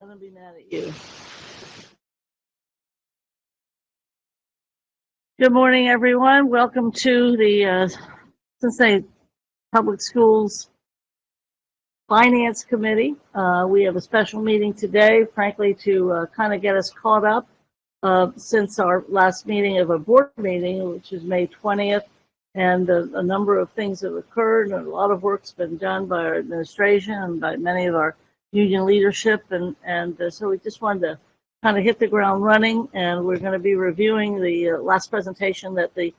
I'm gonna be mad at you. Good morning, everyone. Welcome to the Cincinnati Public Schools Finance Committee. We have a special meeting today, frankly, to kind of get us caught up since our last meeting of a board meeting, which is May 20th, and a number of things have occurred, and a lot of work's been done by our administration and by many of our union leadership, and so we just wanted to kind of hit the ground running, and we're going to be reviewing the last presentation that the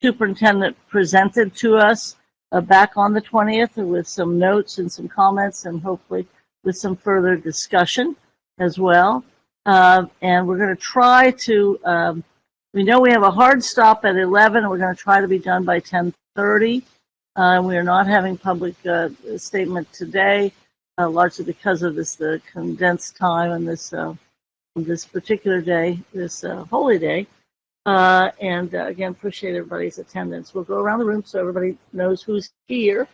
superintendent presented to us back on the 20th with some notes and some comments, and hopefully with some further discussion as well. And we're going to try to, we know we have a hard stop at 11, and we're going to try to be done by 10:30. We are not having public statement today, largely because of the condensed time and this particular day, this holy day. And again, appreciate everybody's attendance. We'll go around the room so everybody knows who's here.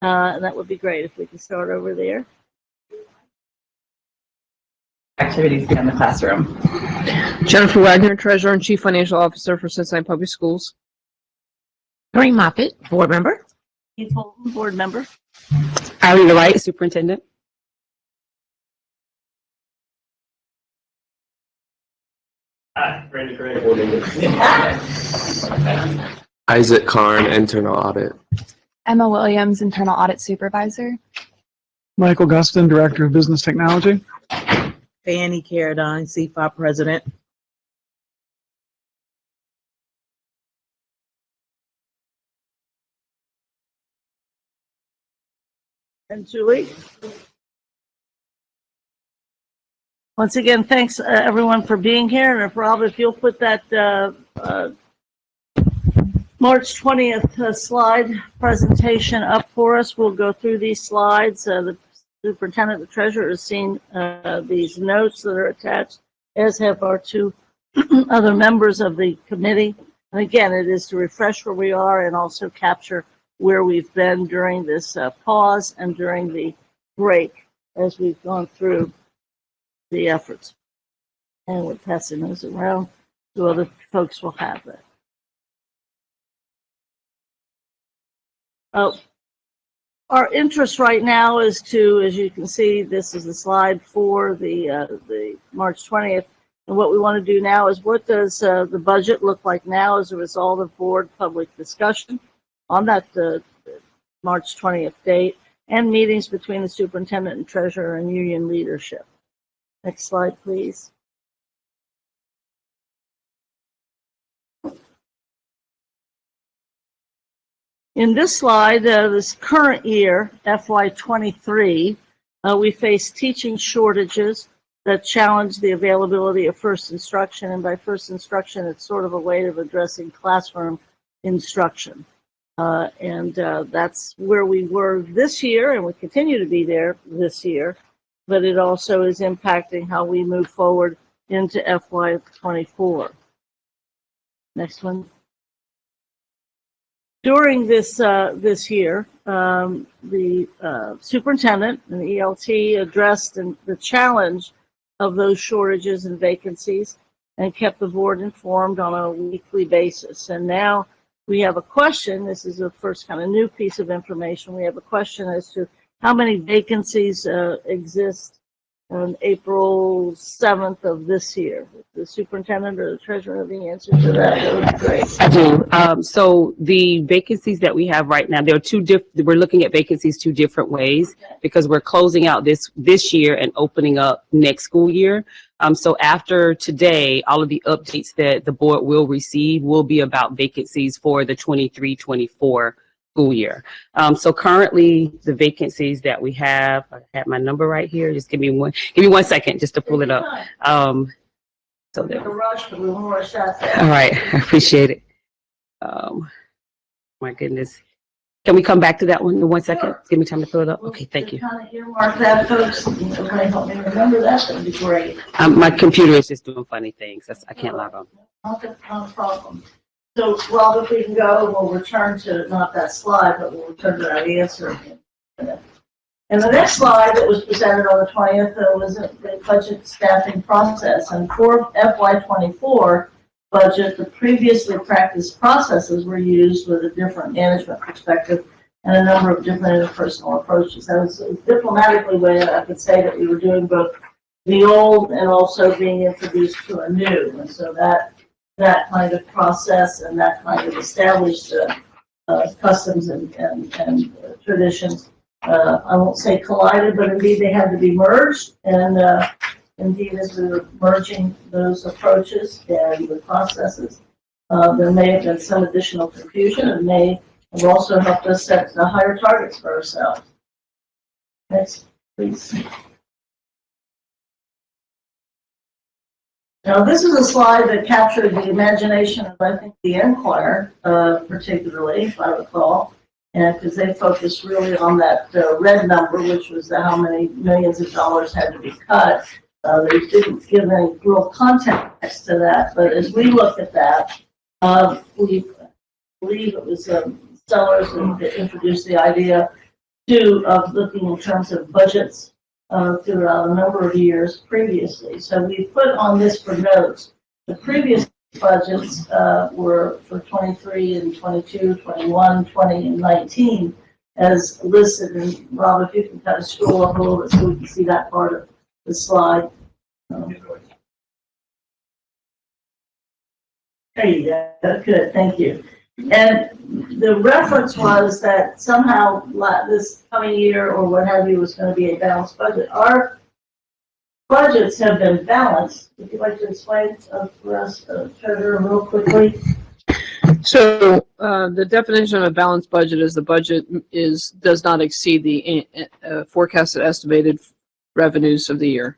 And that would be great if we can start over there. Activities in the classroom. Jennifer Wagner, Treasurer and Chief Financial Officer for Cincinnati Public Schools. Doreen Moffitt, Board Member. Keith Holton, Board Member. Irene Wright, Superintendent. Brandon Gray, Board Member. Isaac Karn, Internal Audit. Emma Williams, Internal Audit Supervisor. Michael Gustin, Director of Business Technology. Fanny Carradine, CFOP President. And Julie. Once again, thanks everyone for being here. And Rob, if you'll put that March 20th slide presentation up for us, we'll go through these slides. The superintendent, the treasurer, has seen these notes that are attached, as have our two other members of the committee. And again, it is to refresh where we are and also capture where we've been during this pause and during the break as we've gone through the efforts. And we're passing those around so other folks will have that. Our interest right now is to, as you can see, this is the slide for the March 20th. And what we want to do now is, what does the budget look like now as a result of board public discussion on that March 20th date, and meetings between the superintendent and treasurer and union leadership. Next slide, please. In this slide, this current year, FY23, we face teaching shortages that challenge the availability of first instruction. And by first instruction, it's sort of a way of addressing classroom instruction. And that's where we were this year, and we continue to be there this year. But it also is impacting how we move forward into FY24. Next one. During this year, the superintendent and the ELT addressed the challenge of those shortages and vacancies and kept the board informed on a weekly basis. And now we have a question. This is the first kind of new piece of information. We have a question as to how many vacancies exist on April 7th of this year. The superintendent or the treasurer have the answer to that? That would be great. I do. So the vacancies that we have right now, there are two different. We're looking at vacancies two different ways because we're closing out this year and opening up next school year. So after today, all of the updates that the board will receive will be about vacancies for the 23-24 school year. So currently the vacancies that we have, I have my number right here. Just give me one second just to pull it up. So there. Rush, but we won't rush out. All right, I appreciate it. My goodness. Can we come back to that one in 1 second? Give me time to fill it up. Okay, thank you. Kind of earmark that, folks. Everybody help me remember that. That would be great. My computer is just doing funny things. I can't log on. Not a problem. So, Rob, if we can go, we'll return to not that slide, but we'll return to that answer. And the next slide that was presented on the 20th was the budget staffing process. And for FY24 budget, the previously practiced processes were used with a different management perspective and a number of different interpersonal approaches. That was a diplomatically way I could say that we were doing both the old and also being introduced to a new. And so that kind of process and that kind of established customs and traditions, I won't say collided, but indeed they had to be merged. And indeed, as we were merging those approaches and the processes, there may have been some additional confusion and may have also helped us set the higher targets for ourselves. Next, please. Now, this is a slide that captured the imagination of, I think, the Enquirer, particularly, if I recall, and because they focused really on that red number, which was how many millions of dollars had to be cut. They didn't give any real context to that, but as we look at that, we believe it was Sellers that introduced the idea of looking in terms of budgets throughout a number of years previously. So we put on this for notes. The previous budgets were for 23 and 22, 21, 20, and 19 as listed. And Rob, if you can kind of scroll up a little bit so we can see that part of the slide. There you go. Good, thank you. And the reference was that somehow this coming year or what have you was going to be a balanced budget. Our budgets have been balanced. Would you like to explain for us, Treasurer, real quickly? So the definition of a balanced budget is the budget does not exceed the forecasted estimated revenues of the year.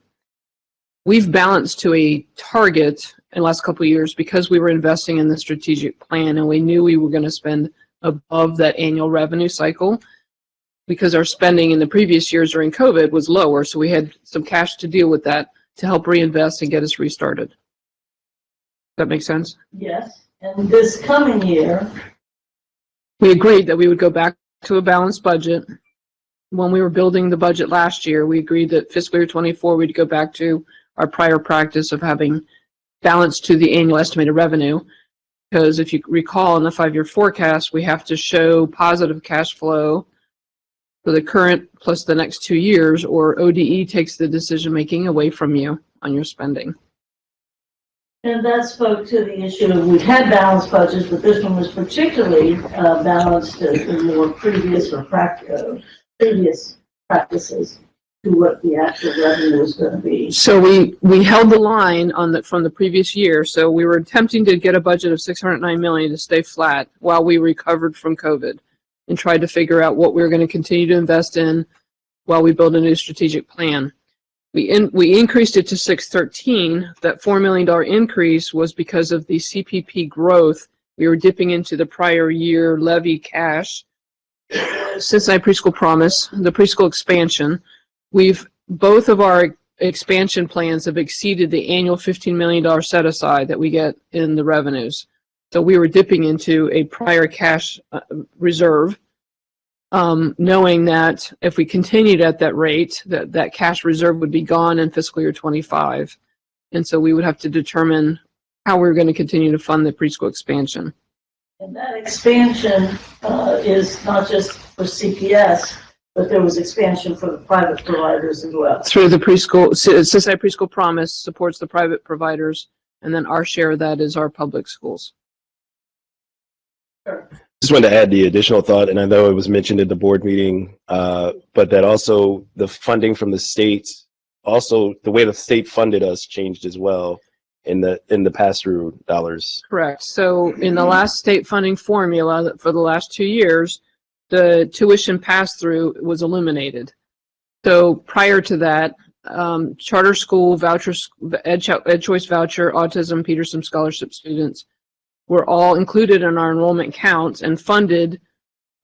We've balanced to a target in the last couple of years because we were investing in the strategic plan and we knew we were going to spend above that annual revenue cycle because our spending in the previous years during COVID was lower, so we had some cash to deal with that to help reinvest and get us restarted. Does that make sense? Yes. And this coming year, we agreed that we would go back to a balanced budget. When we were building the budget last year, we agreed that fiscal year 24 we'd go back to our prior practice of having balance to the annual estimated revenue, because if you recall in the 5-year forecast, we have to show positive cash flow for the current plus the next 2 years, or ODE takes the decision making away from you on your spending. and that spoke to the issue of we've had balanced budgets, but this one was particularly balanced in more previous practices to what the actual revenue was going to be. So we held the line on from the previous year. So we were attempting to get a budget of $609 million to stay flat while we recovered from COVID and tried to figure out what we were going to continue to invest in while we build a new strategic plan. We increased it to 613. That $4 million increase was because of the CPP growth. We were dipping into the prior year levy cash. Cincinnati Preschool Promise, the preschool expansion. Both of our expansion plans have exceeded the annual $15 million set aside that we get in the revenues. So we were dipping into a prior cash reserve, knowing that if we continued at that rate, that cash reserve would be gone in fiscal year 25. And so we would have to determine how we're going to continue to fund the preschool expansion. And that expansion is not just for CPS, but there was expansion for the private providers as well. Through the preschool, Cincinnati Preschool Promise supports the private providers, and then our share of that is our public schools. Sure. Just wanted to add the additional thought, and I know it was mentioned at the board meeting, but that also the funding from the states, also the way the state funded us changed as well in the pass-through dollars. Correct. So in the last state funding formula for the last 2 years, the tuition pass-through was eliminated. So prior to that, charter school vouchers, Ed Choice voucher, autism, Peterson scholarship students were all included in our enrollment counts and funded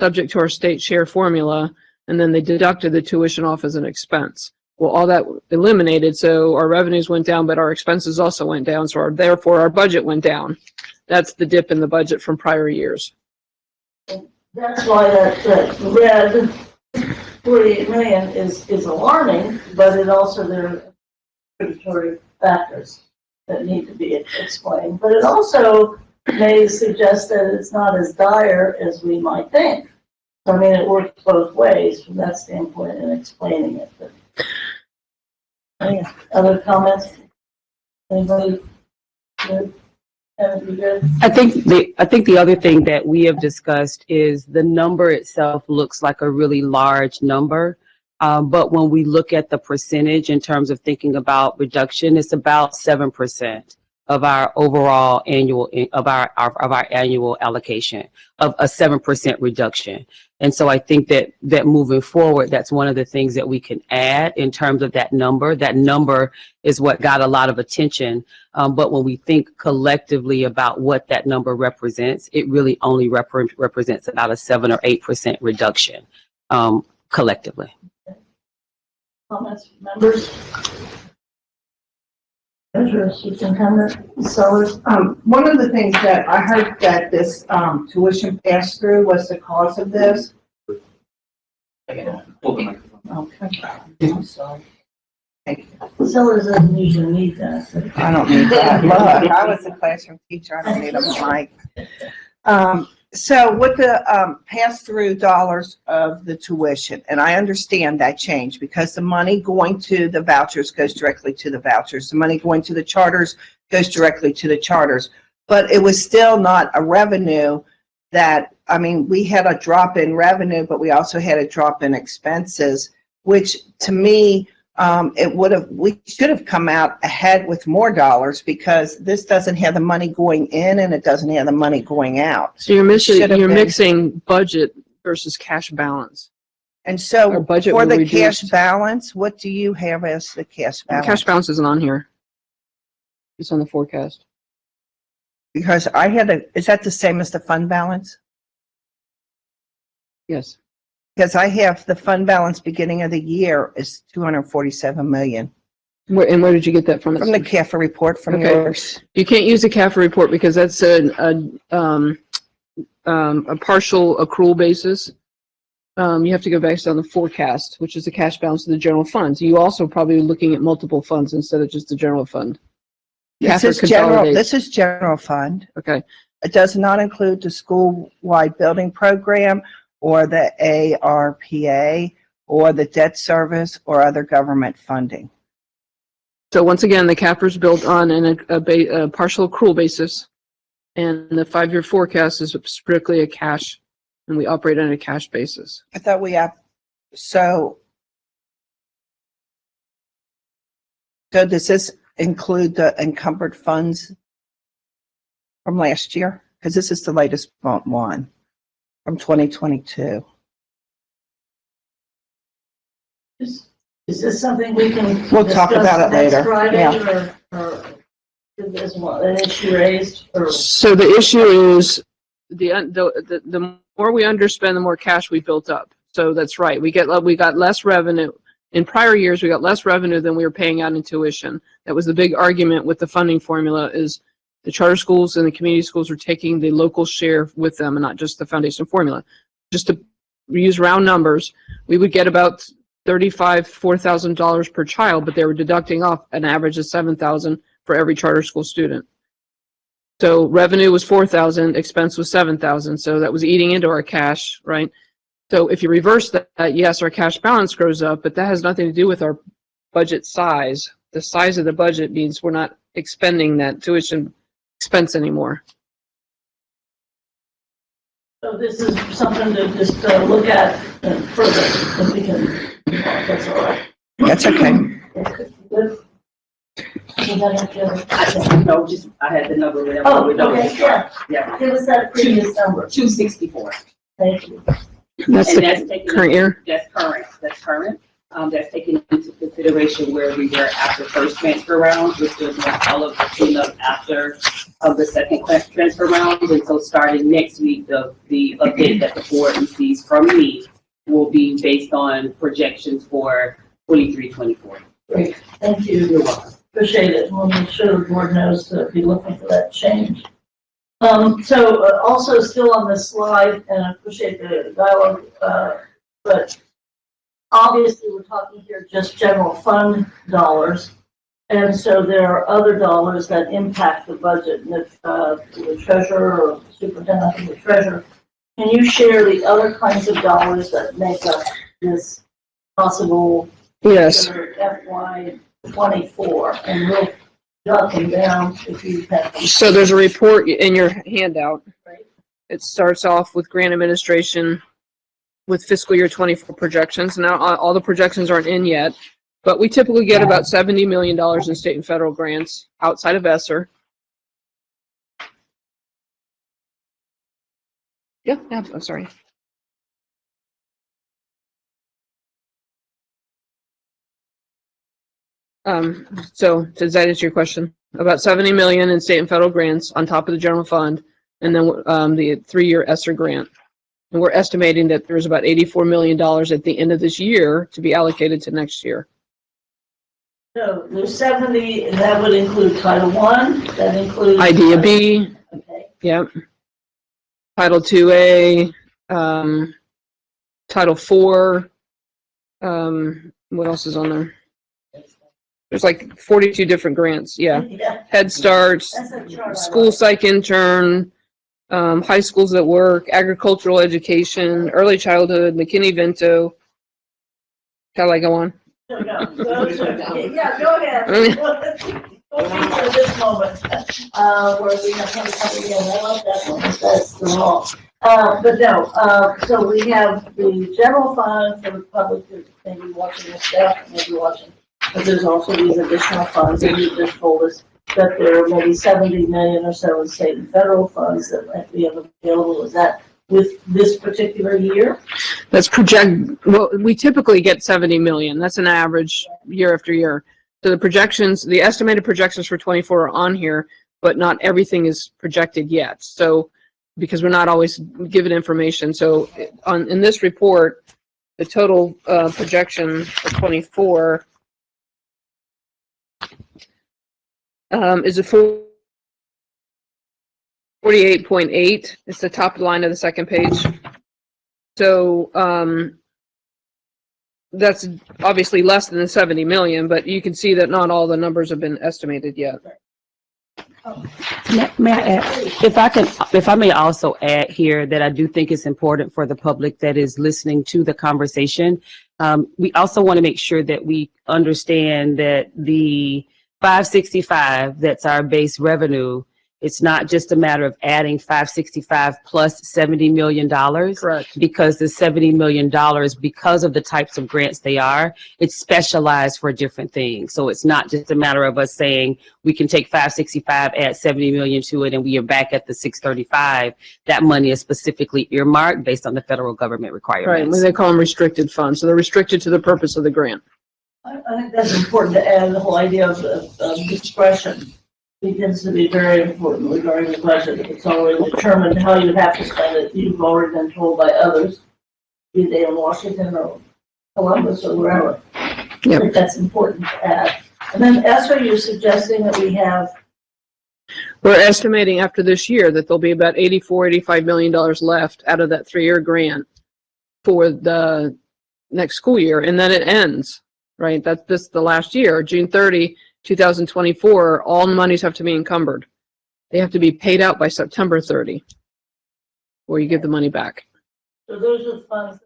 subject to our state share formula, and then they deducted the tuition off as an expense. Well, all that eliminated, so our revenues went down, but our expenses also went down, so therefore our budget went down. That's the dip in the budget from prior years. That's why that red 48 million is alarming, but it also, there are contributory factors that need to be explained. But it also may suggest that it's not as dire as we might think. So, I mean, it works both ways from that standpoint in explaining it. But, any other comments? Anybody? Good? Kevin, you good? I think the other thing that we have discussed is the number itself looks like a really large number. But when we look at the percentage in terms of thinking about reduction, it's about 7% of our overall annual, of our annual allocation, of a 7% reduction. And so I think that moving forward, that's one of the things that we can add in terms of that number. That number is what got a lot of attention. But when we think collectively about what that number represents, it really only represents about a 7 or 8% reduction collectively. Comments, members? Treasurer, Superintendent Sellers. One of the things that I heard that this tuition pass-through was the cause of this. Okay. I'm sorry. Thank you. Sellers doesn't usually need that. So. I don't need that. Look, I was a classroom teacher. I don't need a mic. So with the pass-through dollars of the tuition, and I understand that change because the money going to the vouchers goes directly to the vouchers. The money going to the charters goes directly to the charters. But it was still not a revenue that, I mean, we had a drop in revenue, but we also had a drop in expenses, which to me, we should have come out ahead with more dollars because this doesn't have the money going in and it doesn't have the money going out. So you're mixing budget versus cash balance. And so Our budget for will the reduce. cash balance, what do you have as the cash The balance? cash balance isn't on here. It's on the forecast. Because is that the same as the fund balance? Yes. Because I have the fund balance beginning of the year is 247 million. Where did you get that from? From the CAFA report from Okay. yours. You can't use the CAFA report because that's a partial accrual basis. You have to go based on the forecast, which is the cash balance of the general funds. You also probably looking at multiple funds instead of just the general fund. This CAFA is general. consolidates. This is general fund. Okay. It does not include the school-wide building program or the ARPA or the debt service or other government funding. So once again, the CAFA is built on a partial accrual basis, and the 5-year forecast is strictly a cash, and we operate on a cash basis. I thought we have, so does this include the encumbered funds from last year? Because this is the latest one from 2022. Is this something we can We'll talk discuss about it next later. Friday, Yeah. or is this an issue raised? Or So the issue is the more we underspend, the more cash we built up. So that's right. We got less revenue. In prior years, we got less revenue than we were paying out in tuition. That was the big argument with the funding formula is the charter schools and the community schools were taking the local share with them and not just the foundation formula. Just to use round numbers, we would get about $4,000 per child, but they were deducting off an average of $7,000 for every charter school student. So revenue was $4,000, expense was $7,000. So that was eating into our cash, right? So if you reverse that, yes, our cash balance grows up, but that has nothing to do with our budget size. The size of the budget means we're not expending that tuition expense anymore. so this is something to just look at further, if we can, if that's all right. That's okay. Good. No, just, I had the number. Oh, okay, yeah. Yeah. Give us that previous number. 264. Thank you. That's And the that's taking current year? That's current. That's current. That's taking into consideration where we were after first transfer round, which was all of the cleanup after the second transfer round. And so starting next week, the update that the board receives from me will be based on projections for 23-24. Great, thank you. You're welcome. Appreciate it. We'll make sure the board knows to be looking for that change. Also still on this slide, and I appreciate the dialogue, but obviously, we're talking here just general fund dollars. And so there are other dollars that impact the budget. And if the treasurer or superintendent of the treasurer, can you share the other kinds of dollars that make up this possible Yes. for FY '24? And we'll jot them down if you have. So there's a report in your handout. Right. It starts off with grant administration with fiscal year '24 projections. Now, all the projections aren't in yet, but we typically get about $70 million in state and federal grants outside of ESSER. Yeah, I'm sorry. So does that answer your question? About 70 million in state and federal grants on top of the general fund, and then the 3-year ESSER grant. And we're estimating that there's about $84 million at the end of this year to be allocated to next year. So there's 70, and that would include Title I, that includes. IDEA B, Okay. yep. Title IIA, Title IV, what else is on there? There's like 42 different grants, yeah. Yeah, Head Start, that's a chart I school like. psych intern, high schools at work, agricultural education, early childhood, McKinney-Vento. Shall I go on? No, those are- yeah, go ahead. Go for this moment, where we have somebody coming in, I like that one, that's the law. But no, so we have the general fund for the public, who's maybe watching the staff, maybe watching, but there's also these additional funds, and you just told us that there are maybe 70 million or so in state and federal funds that might be available. Is that with this particular year? That's well, we typically get 70 million. That's an average year after year. So the projections, the estimated projections for '24 are on here, but not everything is projected yet. So, because we're not always given information. So in this report, the total projection for '24 is a 48.8. It's the top line of the second page. So that's obviously less than the 70 million, but you can see that not all the numbers have been estimated yet. May I add, if I may also add here that I do think it's important for the public that is listening to the conversation. We also want to make sure that we understand that the 565, that's our base revenue, it's not just a matter of adding 565 plus $70 million. Correct. Because the $70 million, because of the types of grants they are, it's specialized for different things. So it's not just a matter of us saying we can take 565, add 70 million to it, and we are back at the 635. That money is specifically earmarked based on the federal government requirements. Right, they call them restricted funds. So they're restricted to the purpose of the grant. I think that's important to add. The whole idea of discretion begins to be very important regarding the budget. If it's already determined how you have to spend it, you've already been told by others, be they in Washington or Columbus or wherever. I think that's important to add. And then Esther, you're suggesting that we have. We're estimating after this year that there'll be about $85 million left out of that 3-year grant for the next school year, and then it ends, right? That's this the last year, June 30, 2024, all monies have to be encumbered. They have to be paid out by September 30, or you give the money back. So those are the funds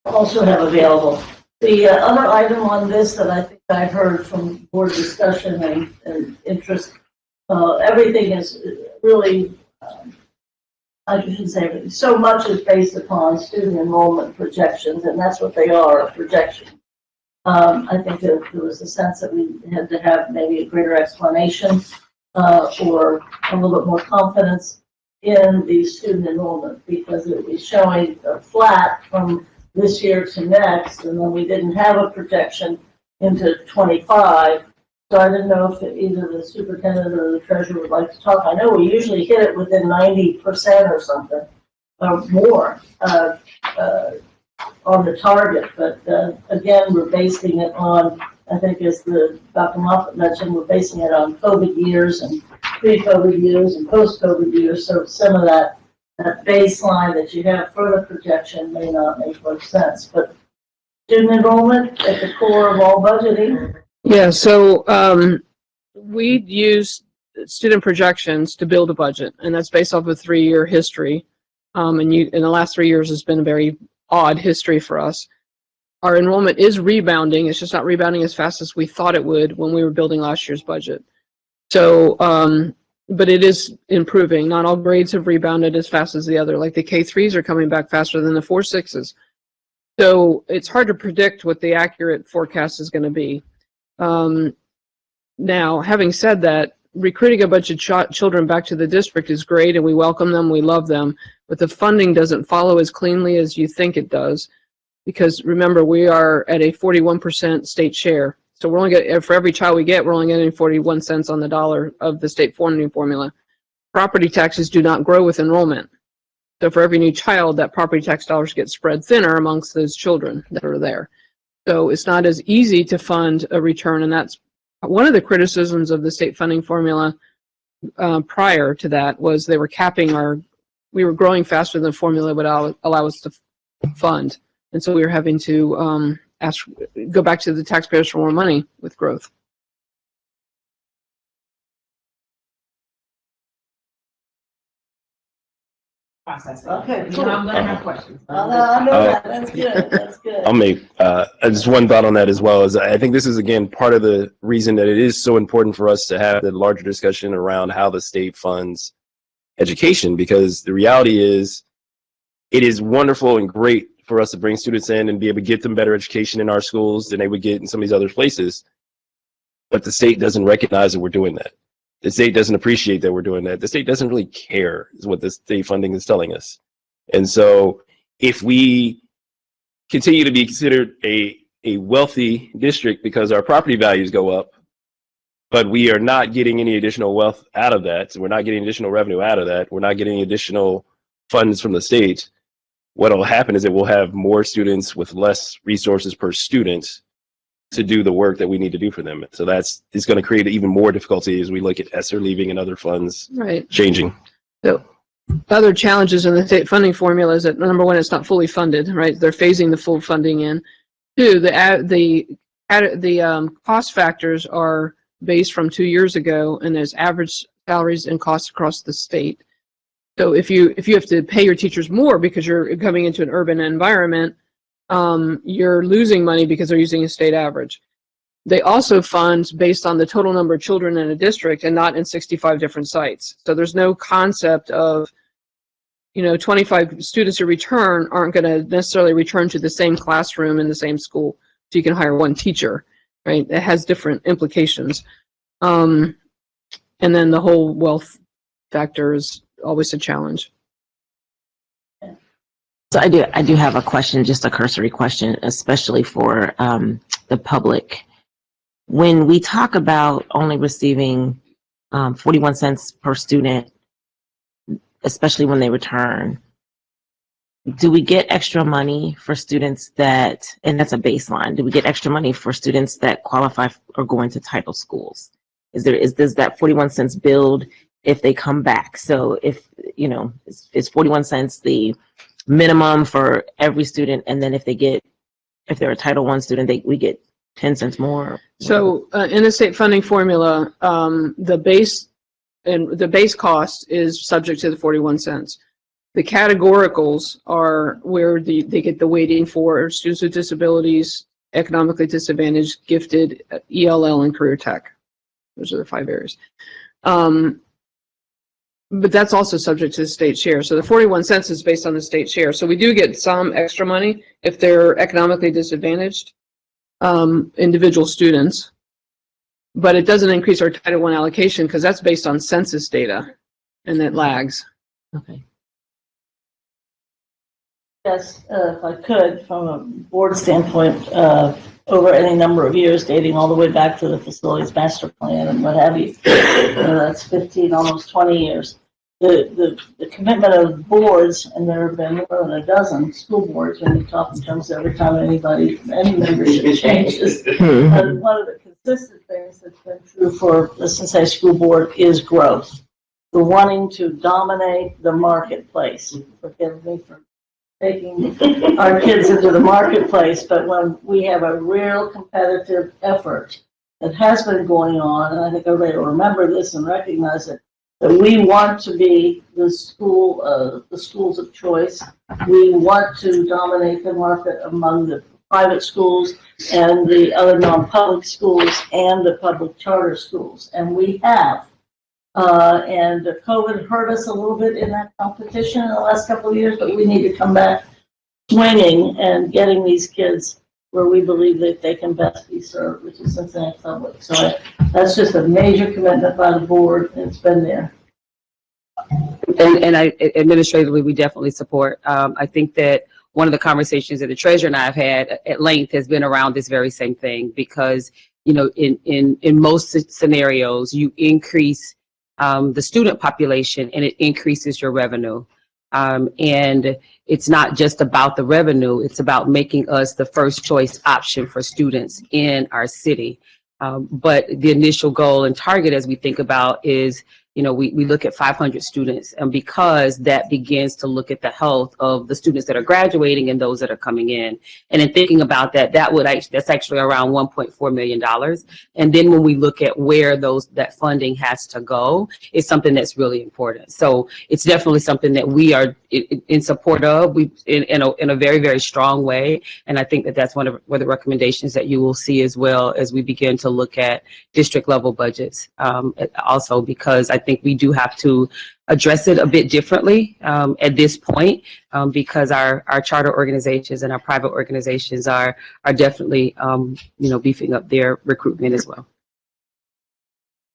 that also have available. The other item on this that I think I've heard from board discussion and interest, everything is really, I shouldn't say everything, so much is based upon student enrollment projections, and that's what they are, a projection. I think that there was a sense that we had to have maybe a greater explanation or a little bit more confidence in the student enrollment, because it was showing flat from this year to next, and then we didn't have a projection into 25. So I didn't know if either the superintendent or the treasurer would like to talk. I know we usually hit it within 90% or something, or more. On the target, but again, we're basing it on, I think as Dr. Moffitt mentioned, we're basing it on COVID years and pre-COVID years and post-COVID years, so some of that baseline that you have for the projection may not make much sense. But Student enrollment at the core of all budgeting. Yeah, so we use student projections to build a budget, and that's based off of a 3-year history. In the last 3 years has been a very odd history for us. Our enrollment is rebounding. It's just not rebounding as fast as we thought it would when we were building last year's budget. So, but it is improving. Not all grades have rebounded as fast as the other. Like the K3s are coming back faster than the 4-6s. So it's hard to predict what the accurate forecast is going to be. Now, having said that, recruiting a bunch of children back to the district is great, and we welcome them, we love them, but the funding doesn't follow as cleanly as you think it does, because remember, we are at a 41% state share. So we're only getting, for every child we get, we're only getting 41 cents on the dollar of the state funding formula. Property taxes do not grow with enrollment. So for every new child, that property tax dollars get spread thinner amongst those children that are there. So it's not as easy to fund a return, and that's one of the criticisms of the state funding formula prior to that was they were capping we were growing faster than the formula would allow us to fund. And so we were having to go back to the taxpayers for more money with growth. Okay, cool. I'm gonna have questions. I know that. That's good. That's good. I'll make just one thought on that as well. Is I think this is again part of the reason that it is so important for us to have the larger discussion around how the state funds education, because the reality is it is wonderful and great for us to bring students in and be able to get them better education in our schools than they would get in some of these other places. But the state doesn't recognize that we're doing that. The state doesn't appreciate that we're doing that. The state doesn't really care, is what the state funding is telling us. And so if we continue to be considered a wealthy district because our property values go up, but we are not getting any additional wealth out of that, so we're not getting additional revenue out of that, we're not getting additional funds from the state, what will happen is that we'll have more students with less resources per student to do the work that we need to do for them. So it's going to create even more difficulty as we look at ESSER leaving and other funds changing. So other challenges in the state funding formula is that, number one, it's not fully funded, right? They're phasing the full funding in. Two, the cost factors are based from 2 years ago, and there's average salaries and costs across the state. So if you have to pay your teachers more because you're coming into an urban environment, you're losing money because they're using a state average. They also fund based on the total number of children in a district and not in 65 different sites. So there's no concept of, 25 students who return aren't going to necessarily return to the same classroom in the same school. So you can hire one teacher, right? It has different implications. And then the whole wealth factor is always a challenge. So I do have a question, just a cursory question, especially for the public. When we talk about only receiving 41 cents per student, especially when they return, do we get extra money for students that, and that's a baseline, do we get extra money for students that qualify or go into title schools? Does that 41 cents build if they come back? So if, is 41 cents the minimum for every student, and then if they're a Title I student, we get 10 cents more? So in the state funding formula, the base cost is subject to the 41 cents. The categoricals are where they get the weighting for students with disabilities, economically disadvantaged, gifted, ELL, and career tech. Those are the 5 areas. But that's also subject to the state share. So the 41 cents is based on the state share. So we do get some extra money if they're economically disadvantaged individual students. But it doesn't increase our Title I allocation because that's based on census data, and it lags. Okay. Yes, if I could, from a board standpoint, over any number of years, dating all the way back to the facilities master plan and what have you, that's 15, almost 20 years. The commitment of boards, and there have been more than a dozen school boards when you talk in terms of every time any membership changes. And one of the consistent things that's been true for the Cincinnati School Board is growth. The wanting to dominate the marketplace. Forgive me for taking our kids into the marketplace, but when we have a real competitive effort that has been going on, and I think everybody will remember this and recognize it, that we want to be the schools of choice. We want to dominate the market among the private schools and the other non-public schools and the public charter schools, and we have. And COVID hurt us a little bit in that competition in the last couple of years, but we need to come back swinging and getting these kids where we believe that they can best be served, which is Cincinnati Public. So that's just a major commitment by the board, and it's been there. And administratively, we definitely support. I think that one of the conversations that the treasurer and I have had at length has been around this very same thing, because, you know, in most scenarios, you increase the student population and it increases your revenue. And it's not just about the revenue, it's about making us the first choice option for students in our city. But the initial goal and target, as we think about, is, you know, we look at 500 students, and because that begins to look at the health of the students that are graduating and those that are coming in. And in thinking about that, that's actually around $1.4 million. And then when we look at where that funding has to go, it's something that's really important. So it's definitely something that we are in support of, in a very, very strong way. And I think that that's one of the recommendations that you will see as well as we begin to look at district level budgets, also, because I think we do have to address it a bit differently at this point, because our charter organizations and our private organizations are definitely you know, beefing up their recruitment as well.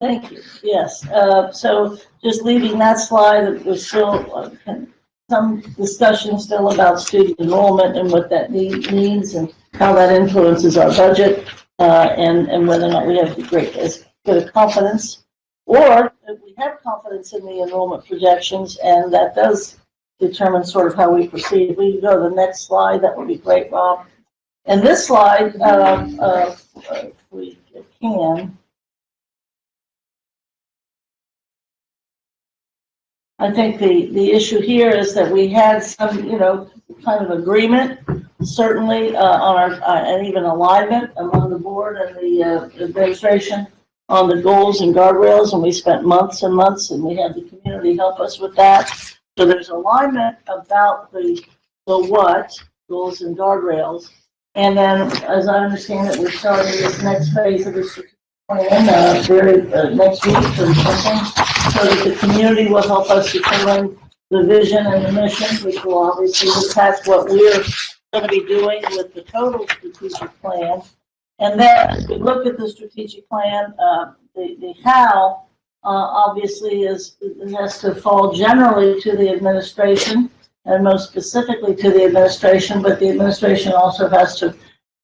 Thank you. Yes. So just leaving that slide, there's still some discussion still about student enrollment and what that means and how that influences our budget, and whether or not we have as good a confidence, or if we have confidence in the enrollment projections, and that does determine sort of how we proceed. If we can go to the next slide, that would be great, Rob. And this slide, if we can, I think the issue here is that we had some, you know, kind of agreement, certainly on our, and even alignment among the board and the administration on the goals and guardrails, and we spent months and months, and we had the community help us with that. So there's alignment about the what, goals and guardrails. And then, as I understand it, we're starting this next phase of this plan next week or something, so that the community will help us determine the vision and the mission, which will obviously impact what we're going to be doing with the total strategic plan. And then, as we look at the strategic plan, the how obviously it has to fall generally to the administration, and most specifically to the administration, but the administration also has to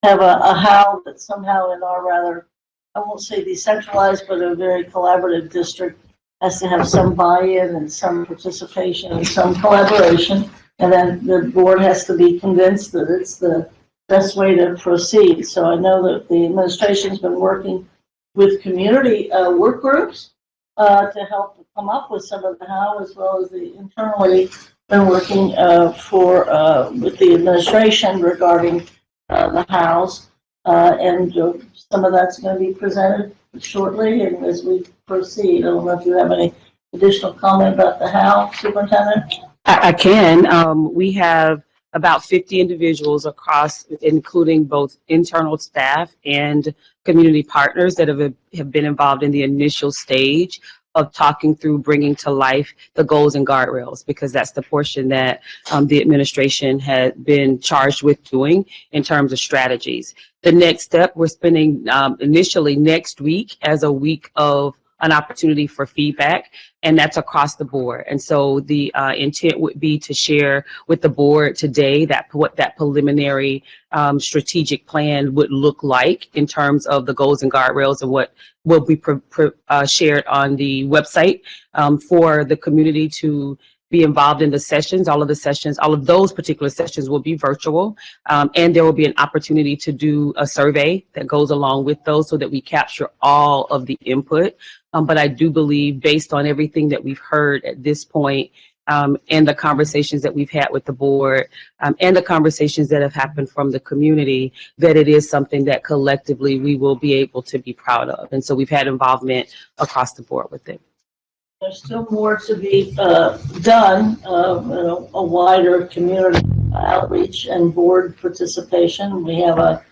have a how that somehow in our rather, I won't say decentralized, but a very collaborative district has to have some buy-in and some participation and some collaboration. And then the board has to be convinced that it's the best way to proceed. So I know that the administration's been working with community work groups to help come up with some of the how, as well as the internally been working with the administration regarding the hows, and some of that's going to be presented shortly and as we proceed. I don't know if you have any additional comment about the how, Superintendent? I can. We have about 50 individuals across, including both internal staff and community partners that have been involved in the initial stage of talking through bringing to life the goals and guardrails, because that's the portion that the administration had been charged with doing in terms of strategies. The next step, we're spending initially next week as a week of an opportunity for feedback, and that's across the board. And so the intent would be to share with the board today what that preliminary strategic plan would look like in terms of the goals and guardrails, and what will be shared on the website for the community to be involved in the sessions. All of those particular sessions will be virtual, and there will be an opportunity to do a survey that goes along with those so that we capture all of the input. But I do believe, based on everything that we've heard at this point, and the conversations that we've had with the board, and the conversations that have happened from the community, that it is something that collectively we will be able to be proud of. And so we've had involvement across the board with it. There's still more to be done, a wider community outreach and board participation. We have a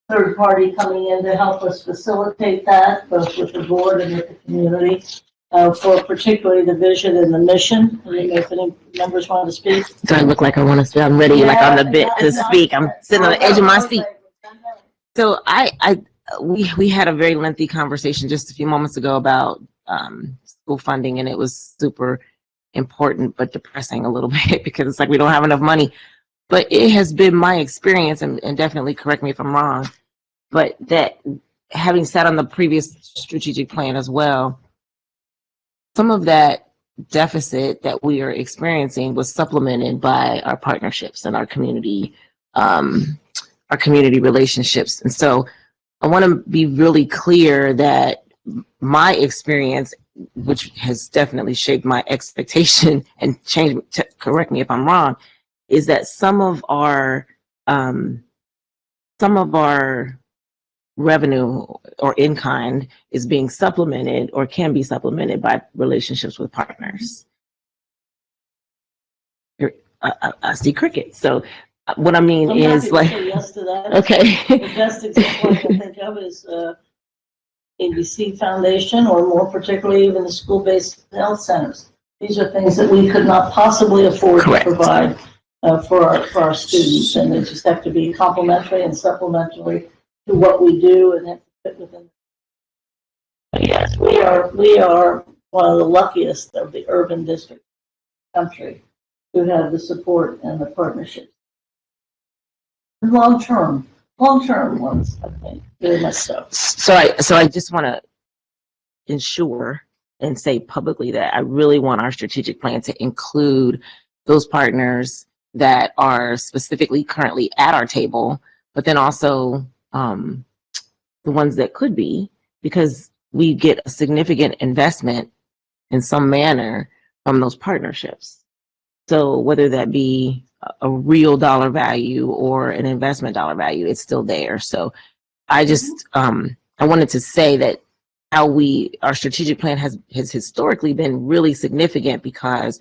third party coming in to help us facilitate that, both with the board and with the community, for particularly the vision and the mission. I don't know if any members want to speak. Do I look like I want to speak? I'm ready, like on the bit to speak. I'm sitting on the edge of my seat. So we had a very lengthy conversation just a few moments ago about school funding, and it was super important but depressing a little bit because it's like we don't have enough money. But it has been my experience, and definitely correct me if I'm wrong, but that having sat on the previous strategic plan as well, some of that deficit that we are experiencing was supplemented by our partnerships and our community relationships. And so I want to be really clear that my experience, which has definitely shaped my expectation and changed, correct me if I'm wrong, is that some of our revenue or in kind is being supplemented or can be supplemented by relationships with partners. I see cricket. So what I mean is like, yes to that. okay. The best example I can think of is ABC Foundation, or more particularly even the school-based health centers. These are things that we could not possibly afford Correct. to provide for our students, and they just have to be complementary and supplementary to what we do and have to fit within. Yes, we are one of the luckiest of the urban districts in the country to have the support and the partnership. Long-term ones, I think, very much so. So I just want to ensure and say publicly that I really want our strategic plan to include those partners that are specifically currently at our table, but then also the ones that could be, because we get a significant investment in some manner from those partnerships. So whether that be a real dollar value or an investment dollar value, it's still there. So I just I wanted to say that our strategic plan has historically been really significant because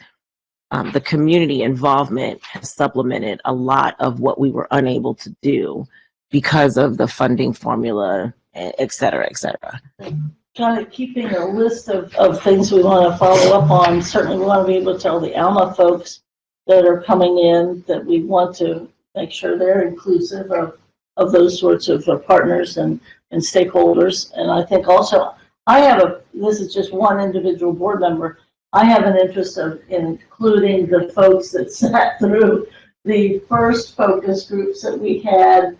the community involvement has supplemented a lot of what we were unable to do because of the funding formula, et cetera, et cetera. Kind of keeping a list of things we want to follow up on. Certainly we want to be able to tell the Alma folks that are coming in that we want to make sure they're inclusive of those sorts of partners and stakeholders. And I think also this is just one individual board member, I have an interest in including the folks that sat through the first focus groups that we had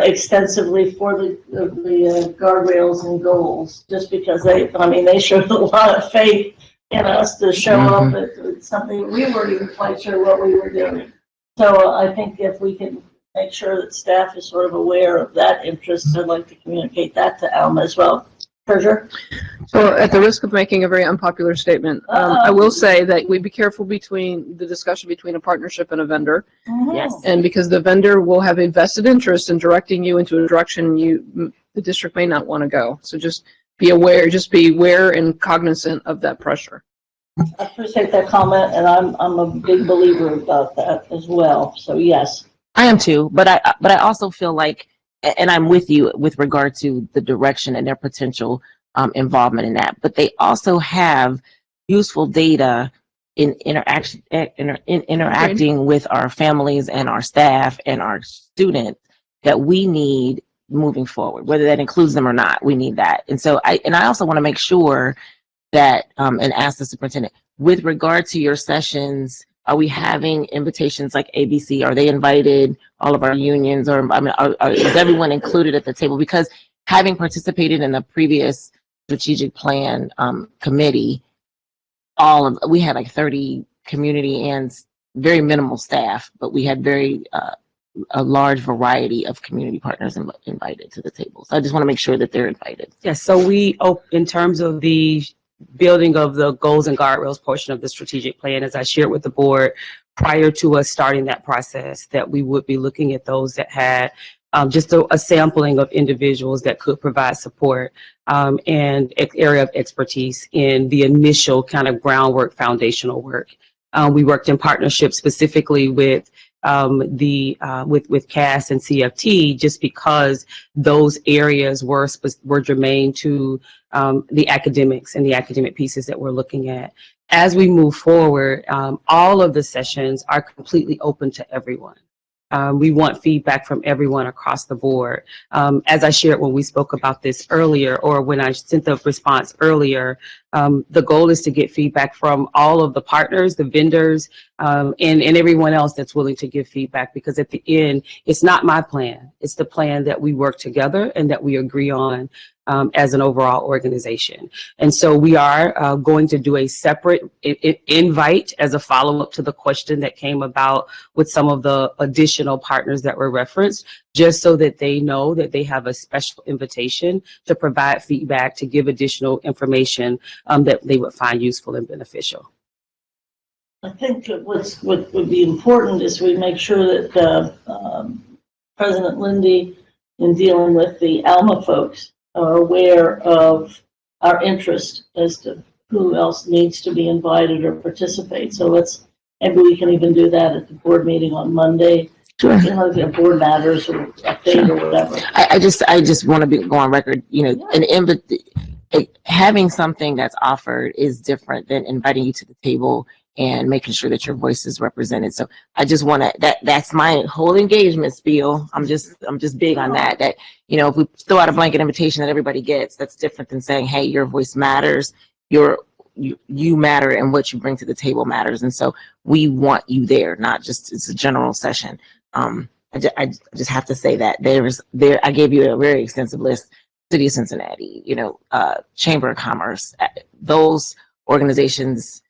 extensively for the guardrails and goals, just because they showed a lot of faith in us to show up at something we weren't even quite sure what we were doing. So I think if we can make sure that staff is sort of aware of that interest, I'd like to communicate that to Alma as well. Treasurer? So at the risk of making a very unpopular statement, I will say that we be careful between the discussion between a partnership and a vendor. Yes. And because the vendor will have a vested interest in directing you into a direction the district may not want to go. So just be aware and cognizant of that pressure. I appreciate that comment, and I'm a big believer about that as well. So yes. I am too, but I also feel like, and I'm with you with regard to the direction and their potential involvement in that, but they also have useful data in interacting with our families and our staff and our students that we need moving forward, whether that includes them or not. We need that. And so I also want to make sure that and ask the superintendent, with regard to your sessions, are we having invitations like ABC? Are they invited, all of our unions, or is everyone included at the table? Because having participated in the previous strategic plan committee, we had like 30 community and very minimal staff, but we had a large variety of community partners invited to the table. So I just want to make sure that they're invited. Yes, so in terms of the building of the goals and guardrails portion of the strategic plan, as I shared with the board prior to us starting that process, that we would be looking at those that had just a sampling of individuals that could provide support and area of expertise in the initial kind of groundwork, foundational work. We worked in partnership specifically with with CAS and CFT, just because those areas were germane to the academics and the academic pieces that we're looking at. As we move forward, all of the sessions are completely open to everyone. We want feedback from everyone across the board. As I shared when we spoke about this earlier, or when I sent the response earlier, the goal is to get feedback from all of the partners, the vendors, and everyone else that's willing to give feedback, because at the end, it's not my plan. It's the plan that we work together and that we agree on as an overall organization. And so we are going to do a separate invite as a follow-up to the question that came about with some of the additional partners that were referenced, just so that they know that they have a special invitation to provide feedback, to give additional information that they would find useful and beneficial. I think that what would be important is we make sure that President Lindy, in dealing with the Alma folks, are aware of our interest as to who else needs to be invited or participate. So maybe we can even do that at the board meeting on Monday. Sure. You know, the board matters or update or whatever. I just want to go on record, you know, having something that's offered is different than inviting you to the table and making sure that your voice is represented. So I just want to, that's my whole engagement spiel. I'm just big on that, you know, if we throw out a blanket invitation that everybody gets, that's different than saying, hey, your voice matters, you matter, and what you bring to the table matters. And so we want you there, not just, it's a general session. I just have to say that I gave you a very extensive list. City of Cincinnati, you know, Chamber of Commerce, those organizations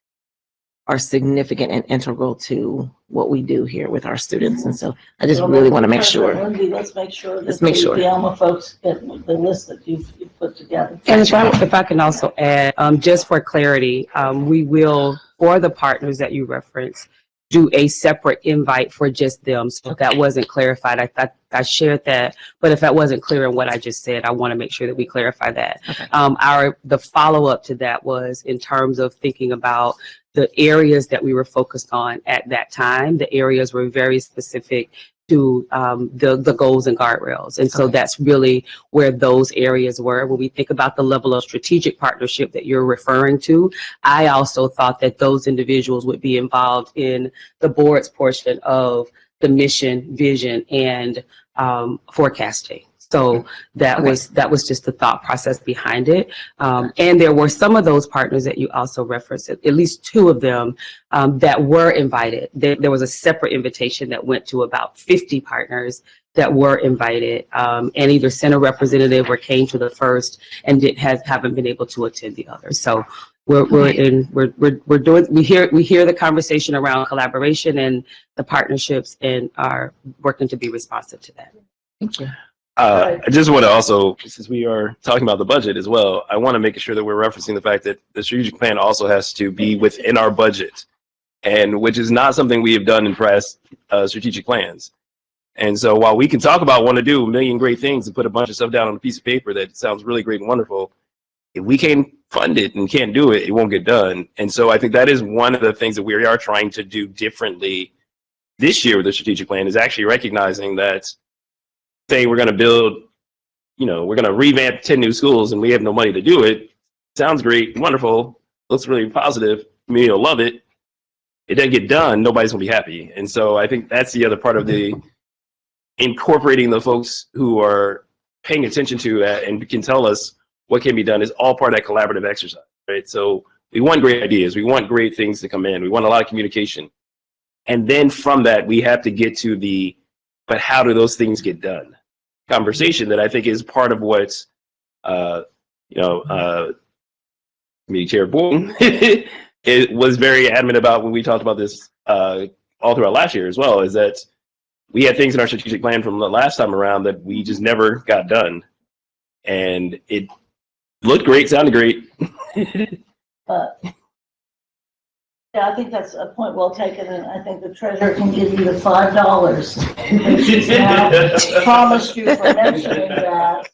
are significant and integral to what we do here with our students. And so I just really want to make sure. Lindy, let's make sure that Let's make sure. the Alma folks get the list that you've put together. And if I can also add, just for clarity, we will, for the partners that you referenced, do a separate invite for just them. So if that wasn't clarified, I shared that, but if that wasn't clear in what I just said, I want to make sure that we clarify that. Okay. The follow-up to that was in terms of thinking about the areas that we were focused on at that time. The areas were very specific to the goals and guardrails. And so that's really where those areas were. When we think about the level of strategic partnership that you're referring to, I also thought that those individuals would be involved in the board's portion of the mission, vision, and forecasting. So that was just the thought process behind it. And there were some of those partners that you also referenced, at least two of them that were invited. There was a separate invitation that went to about 50 partners that were invited, and either sent a representative or came to the first and haven't been able to attend the others. So we hear the conversation around collaboration and the partnerships, and are working to be responsive to that. Thank you. I just want to also, since we are talking about the budget as well, I want to make sure that we're referencing the fact that the strategic plan also has to be within our budget, and which is not something we have done in past strategic plans. And so while we can talk about want to do a million great things and put a bunch of stuff down on a piece of paper that sounds really great and wonderful, if we can't fund it and can't do it, it won't get done. And so I think that is one of the things that we are trying to do differently this year with the strategic plan, is actually recognizing that, say we're going to build, you know, we're going to revamp 10 new schools and we have no money to do it. Sounds great, wonderful, looks really positive, community will love it. It doesn't get done, nobody's gonna be happy. And so I think that's the other part of the incorporating the folks who are paying attention to that and can tell us what can be done, is all part of that collaborative exercise, right? So we want great ideas, we want great things to come in, we want a lot of communication. And then from that, we have to get to the, but how do those things get done? Conversation that I think is part of what's, Committee Chair Boone it was very adamant about when we talked about this all throughout last year as well, is that we had things in our strategic plan from the last time around that we just never got done. And it looked great, sounded great, But yeah, I think that's a point well taken, and I think the treasurer can give you the $5 that she's now promised you for mentioning that.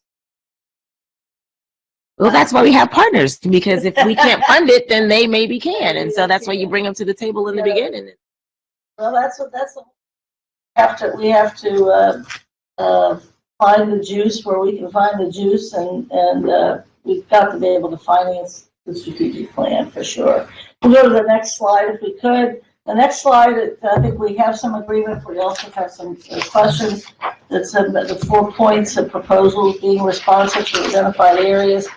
Well, that's why we have partners, because if we can't fund it, then they maybe can. And so that's why you bring them to the table in the beginning. Well, we have to find the juice where we can find the juice, and we've got to be able to finance the strategic plan for sure. We'll go to the next slide if we could. The next slide, I think we have some agreement. We also have some questions. That's the 4 points of proposals: being responsive to identified areas.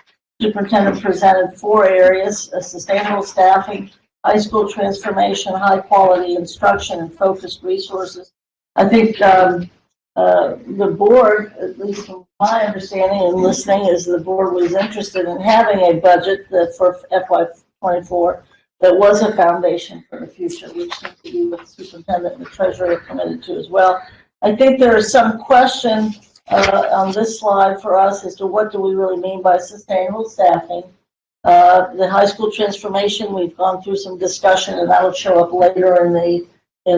Superintendent presented 4 areas: sustainable staffing, high school transformation, high quality instruction, and focused resources. I think the board, at least from my understanding and listening, is the board was interested in having a budget that for FY24 that was a foundation for the future, which seems to be what the superintendent and the treasurer are committed to as well. I think there is some question on this slide for us as to what do we really mean by sustainable staffing. The high school transformation, we've gone through some discussion, and that will show up later in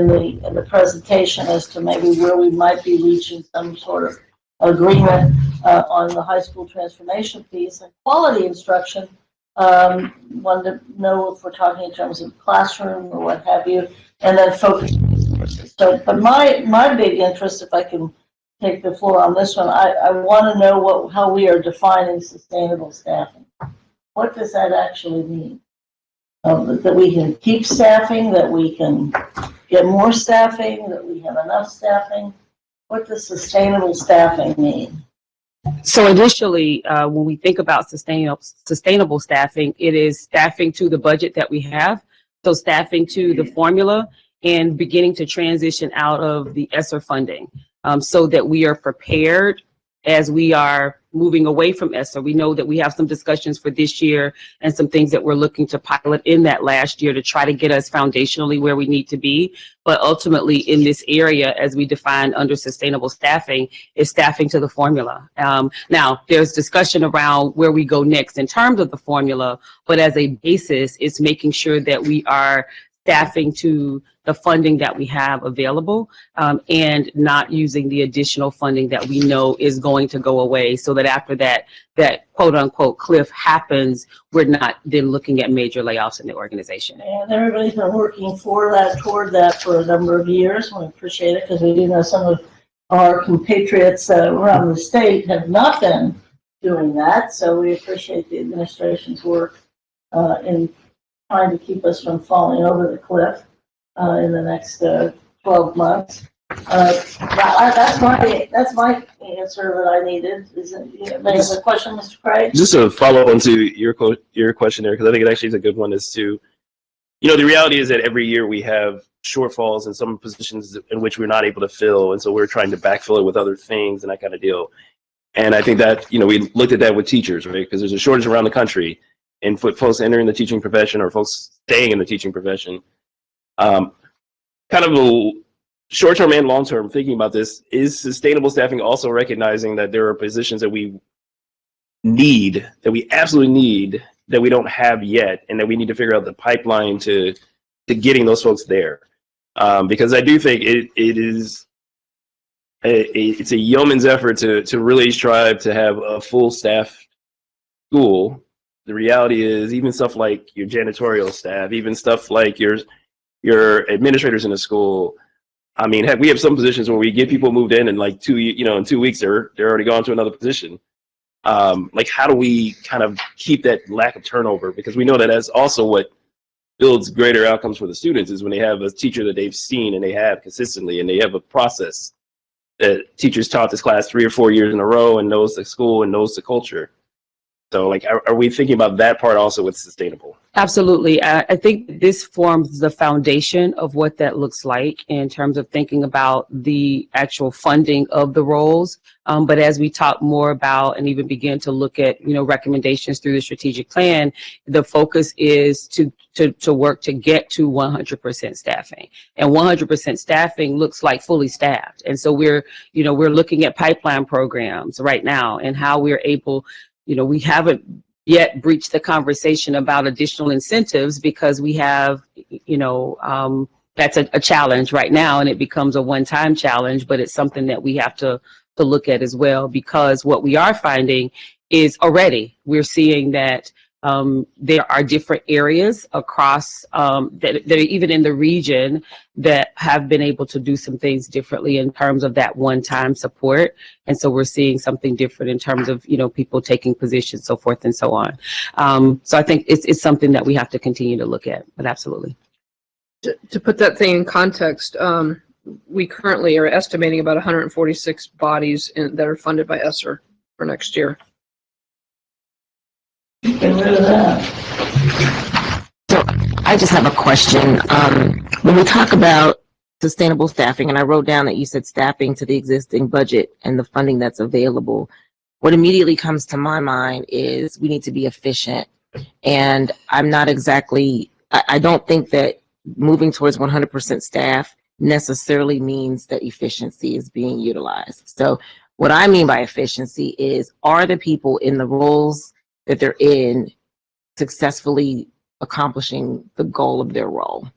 the presentation as to maybe where we might be reaching some sort of agreement on the high school transformation piece. And quality instruction, wanted to know if we're talking in terms of classroom or what have you, and then focus resources. So, but my big interest, if I can take the floor on this one, I want to know how we are defining sustainable staffing. What does that actually mean? That we can keep staffing, that we can get more staffing, that we have enough staffing? What does sustainable staffing mean? So initially, when we think about sustainable staffing, it is staffing to the budget that we have. So staffing to the formula and beginning to transition out of the ESSER funding, so that we are prepared as we are moving away from ESSER. We know that we have some discussions for this year and some things that we're looking to pilot in that last year to try to get us foundationally where we need to be. But ultimately in this area, as we define under sustainable staffing, is staffing to the formula. Now, there's discussion around where we go next in terms of the formula, but as a basis, it's making sure that we are staffing to the funding that we have available, and not using the additional funding that we know is going to go away, so that after that quote unquote cliff happens, we're not then looking at major layoffs in the organization. And everybody's been working toward that for a number of years. We appreciate it because we do know some of our compatriots around the state have not been doing that. So we appreciate the administration's work in trying to keep us from falling over the cliff in the next 12 months. That's my answer that I needed. Is a question, Mr. Craig? Just to follow on to your question there, because I think it actually is a good one, is to, the reality is that every year we have shortfalls in some positions in which we're not able to fill, and so we're trying to backfill it with other things and that kind of deal. And I think that, we looked at that with teachers, right? Because there's a shortage around the country, and for folks entering the teaching profession or folks staying in the teaching profession. Kind of a short-term and long-term thinking about this, is sustainable staffing also recognizing that there are positions that we need, that we absolutely need, that we don't have yet, and that we need to figure out the pipeline to getting those folks there. Because I do think it's a yeoman's effort to really strive to have a full staff school. The reality is, even stuff like your janitorial staff, even stuff like your administrators in the school. I mean, heck, we have some positions where we get people moved in, and like in 2 weeks they're already gone to another position. Like, how do we kind of keep that lack of turnover? Because we know that that's also what builds greater outcomes for the students, is when they have a teacher that they've seen and they have consistently, and they have a process that teachers taught this class 3 or 4 years in a row and knows the school and knows the culture. So, like, are we thinking about that part also with sustainable? Absolutely. I think this forms the foundation of what that looks like in terms of thinking about the actual funding of the roles. But as we talk more about and even begin to look at, recommendations through the strategic plan, the focus is to work to get to 100% staffing. And 100% staffing looks like fully staffed. And so we're looking at pipeline programs right now and how we're able, we haven't yet breach the conversation about additional incentives because we have, that's a challenge right now, and it becomes a one-time challenge, but it's something that we have to look at as well, because what we are finding is already we're seeing that there are different areas across that are even in the region that have been able to do some things differently in terms of that one-time support. And so we're seeing something different in terms of, people taking positions, so forth and so on. So I think it's something that we have to continue to look at, but absolutely. To put that thing in context, we currently are estimating about 146 bodies that are funded by ESSER for next year. Get rid of that. So I just have a question. When we talk about sustainable staffing, and I wrote down that you said staffing to the existing budget and the funding that's available, what immediately comes to my mind is we need to be efficient. And I'm not exactly, I don't think that moving towards 100% staff necessarily means that efficiency is being utilized. So what I mean by efficiency is, are the people in the roles that they're in successfully accomplishing the goal of their role?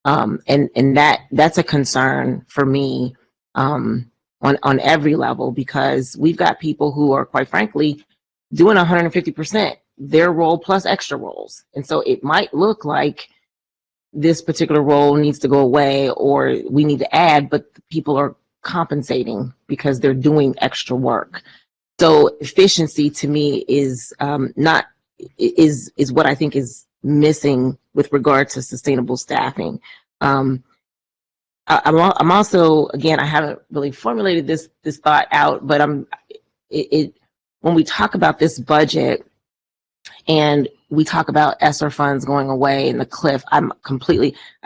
And that's a concern for me on every level, because we've got people who are, quite frankly, doing 150% their role plus extra roles. And so it might look like this particular role needs to go away or we need to add, but people are compensating because they're doing extra work. So efficiency to me is is what I think is missing with regard to sustainable staffing. I'm also, again, I haven't really formulated this thought out, but when we talk about this budget and we talk about ESSER funds going away and the cliff, I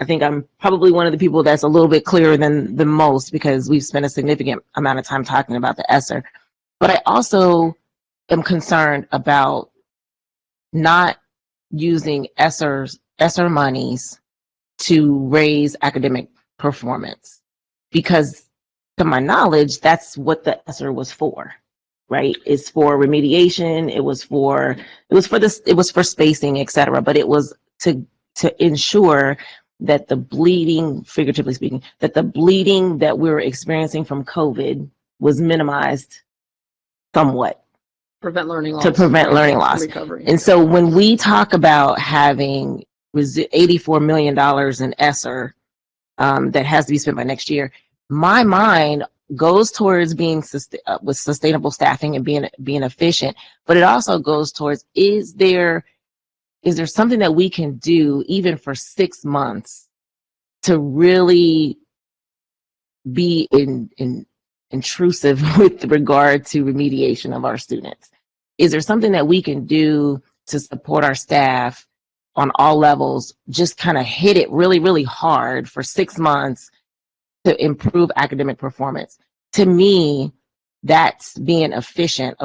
think I'm probably one of the people that's a little bit clearer than most, because we've spent a significant amount of time talking about the ESSER. But I also am concerned about not using ESSER monies to raise academic performance, because to my knowledge, that's what the ESSER was for, right? It's for remediation. It was for spacing, et cetera. But it was to ensure that the bleeding, figuratively speaking, that the bleeding that we were experiencing from COVID was minimized somewhat. Prevent learning loss. To prevent learning loss. Recovery. And so when we talk about having $84 million in ESSER that has to be spent by next year, my mind goes towards being with sustainable staffing and being efficient, but it also goes towards, is there something that we can do even for 6 months to really be intrusive with regard to remediation of our students? Is there something that we can do to support our staff on all levels, just kind of hit it really, really hard for 6 months to improve academic performance? To me, that's being efficient.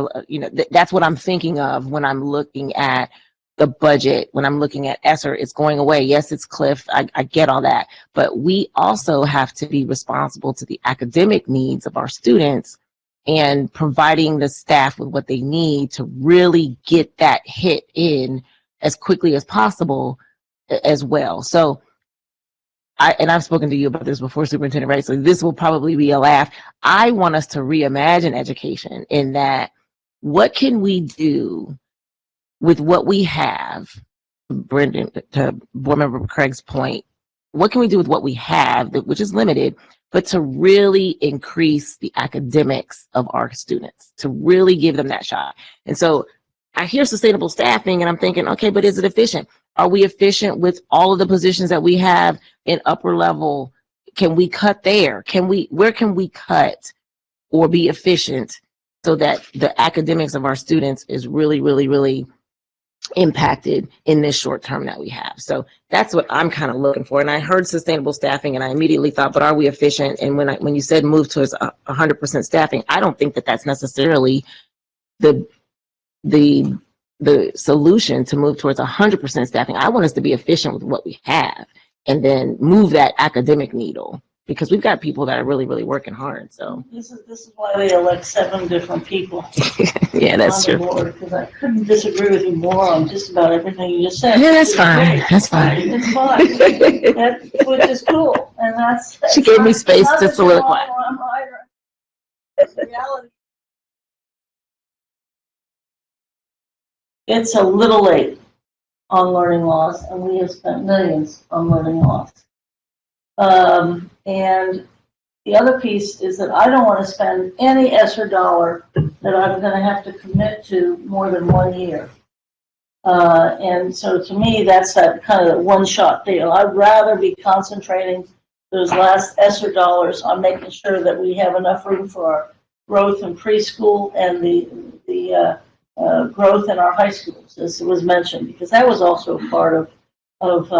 That's what I'm thinking of when I'm looking at the budget, when I'm looking at ESSER. It's going away. Yes, it's cliff. I get all that. But we also have to be responsible to the academic needs of our students and providing the staff with what they need to really get that hit in as quickly as possible as well. So I've spoken to you about this before, Superintendent, right? So this will probably be a laugh. I want us to reimagine education in that, what can we do with what we have? Brendan, to Board Member Craig's point, what can we do with what we have, which is limited, but to really increase the academics of our students, to really give them that shot? And so I hear sustainable staffing and I'm thinking, okay, but is it efficient? Are we efficient with all of the positions that we have in upper level? Can we cut there? Where can we cut or be efficient so that the academics of our students is really, really, really impacted in this short term that we have? So that's what I'm kind of looking for. And I heard sustainable staffing and I immediately thought, but are we efficient? And when you said move towards 100% staffing, I don't think that that's necessarily the solution to move towards 100% staffing. I want us to be efficient with what we have and then move that academic needle, because we've got people that are really, really working hard. So this is why they elect 7 different people. Yeah, that's on the true. board, because I couldn't disagree with you more on just about everything you just said. Yeah, that's It's fine. great. That's fine. It's fine. Which is cool, and that's. She gave me space not to that you're wrong soliloquize. or I'm right, or- It's the reality. It's a little late on learning loss, and we have spent millions on learning loss. And the other piece is that I don't want to spend any ESSER dollar that I'm going to have to commit to more than 1 year. And so to me, that's that kind of one-shot deal. I'd rather be concentrating those last ESSER dollars on making sure that we have enough room for our growth in preschool and the growth in our high schools, as it was mentioned, because that was also a part of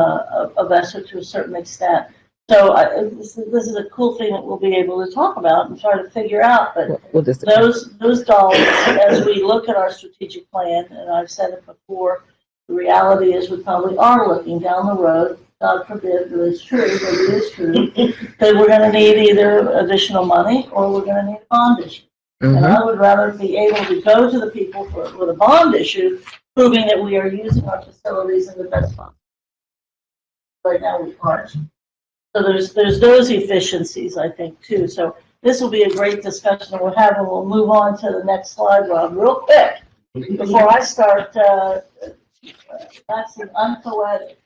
ESSER to a certain extent. So this is a cool thing that we'll be able to talk about and try to figure out. But We'll just- those dollars, as we look at our strategic plan, and I've said it before, the reality is we probably are looking down the road. God forbid, it is true, but it is true, that we're going to need either additional money or we're going to need a bond issue. And Mhm. I would rather be able to go to the people with a bond issue, proving that we are using our facilities in the best possible. Right now, we aren't. So there's those efficiencies, I think, too. So this will be a great discussion we'll have, and we'll move on to the next slide, Rob, real quick, before I start waxing unpoetic.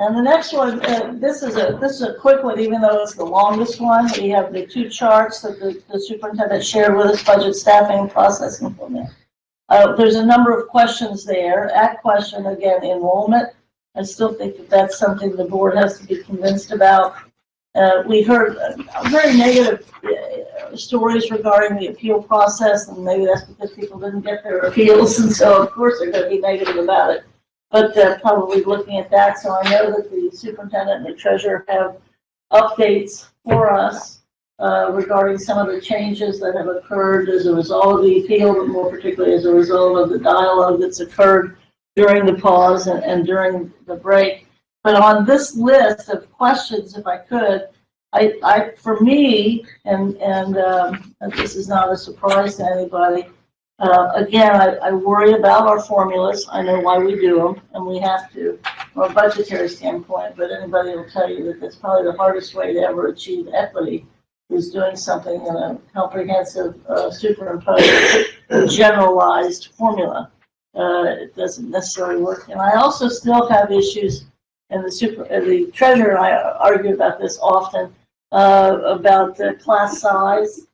And the next one, this is a quick one, even though it's the longest one. We have the two charts that the superintendent shared with us: budget, staffing, and processing implement. There's a number of questions there. At question, again, enrollment. I still think that that's something the board has to be convinced about. We heard very negative stories regarding the appeal process, and maybe that's because people didn't get their appeals, and so of course they're going to be negative about it. But probably looking at that, so I know that the superintendent and the treasurer have updates for us regarding some of the changes that have occurred as a result of the appeal, but more particularly as a result of the dialogue that's occurred during the pause and during the break. But on this list of questions, if I could, I for me, and this is not a surprise to anybody, again, I worry about our formulas. I know why we do them, and we have to from a budgetary standpoint, but anybody will tell you that that's probably the hardest way to ever achieve equity, is doing something in a comprehensive, superimposed, generalized formula. It doesn't necessarily work. And I also still have issues, and the treasurer and I argue about this often, about the class size.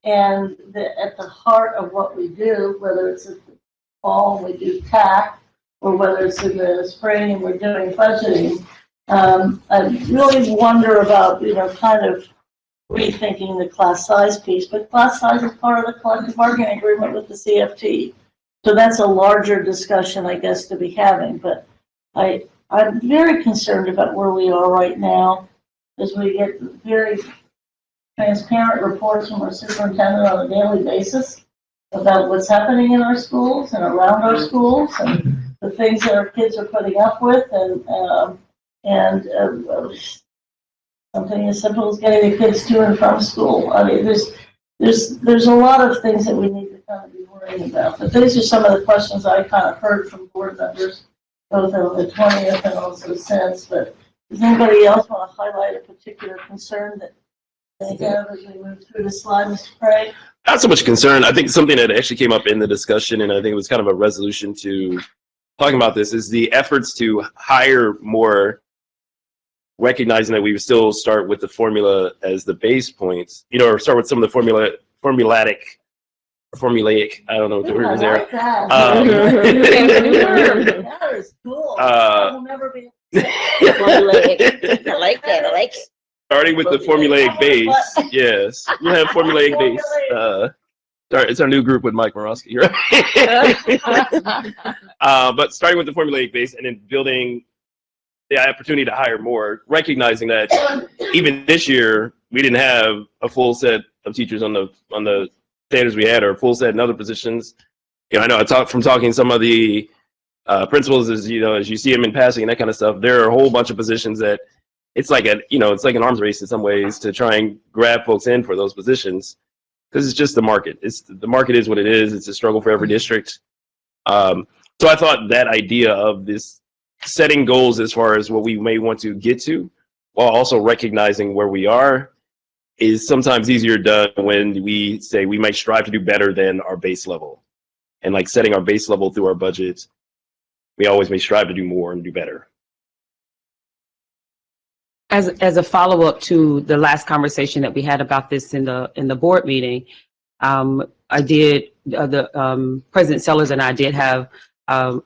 And at the heart of what we do, whether it's in the fall and we do TAC, or whether it's in the spring and we're doing budgeting, I really wonder about, kind of rethinking the class size piece. But class size is part of the collective bargaining agreement with the CFT. So that's a larger discussion, I guess, to be having. But I'm very concerned about where we are right now, as we get very transparent reports from our superintendent on a daily basis about what's happening in our schools and around our schools and the things that our kids are putting up with, and something as simple as getting the kids to and from school. I mean, there's a lot of things that we need to kind of be worrying about. But these are some of the questions I kind of heard from board members, both on the 20th and also since. But does anybody else want to highlight a particular concern that they have as we move through the slide, Mr. Craig? Not so much concern. I think something that actually came up in the discussion, and I think it was kind of a resolution to talking about this, is the efforts to hire more, recognizing that we would still start with the formula as the base points, or start with some of the formulaic, I don't know what the word is there. Like that. That is cool. I will never be. I like that. I like it. Starting with the formulaic base, yes, we'll have formulaic base. It's our new group with Mike Morosky, right? But starting with the formulaic base and then building the opportunity to hire more, recognizing that even this year we didn't have a full set of teachers on the standards we had, or a full set in other positions. I know from talking to some of the principals, as you see them in passing and that kind of stuff, there are a whole bunch of positions that it's like an arms race in some ways to try and grab folks in for those positions. because it's just the market. The market is what it is. It's a struggle for every district. So I thought that idea of this setting goals as far as what we may want to get to, while also recognizing where we are, is sometimes easier done when we say we might strive to do better than our base level. And like setting our base level through our budgets, we always may strive to do more and do better. As a follow-up to the last conversation that we had about this in the board meeting, I did President Sellers and I did have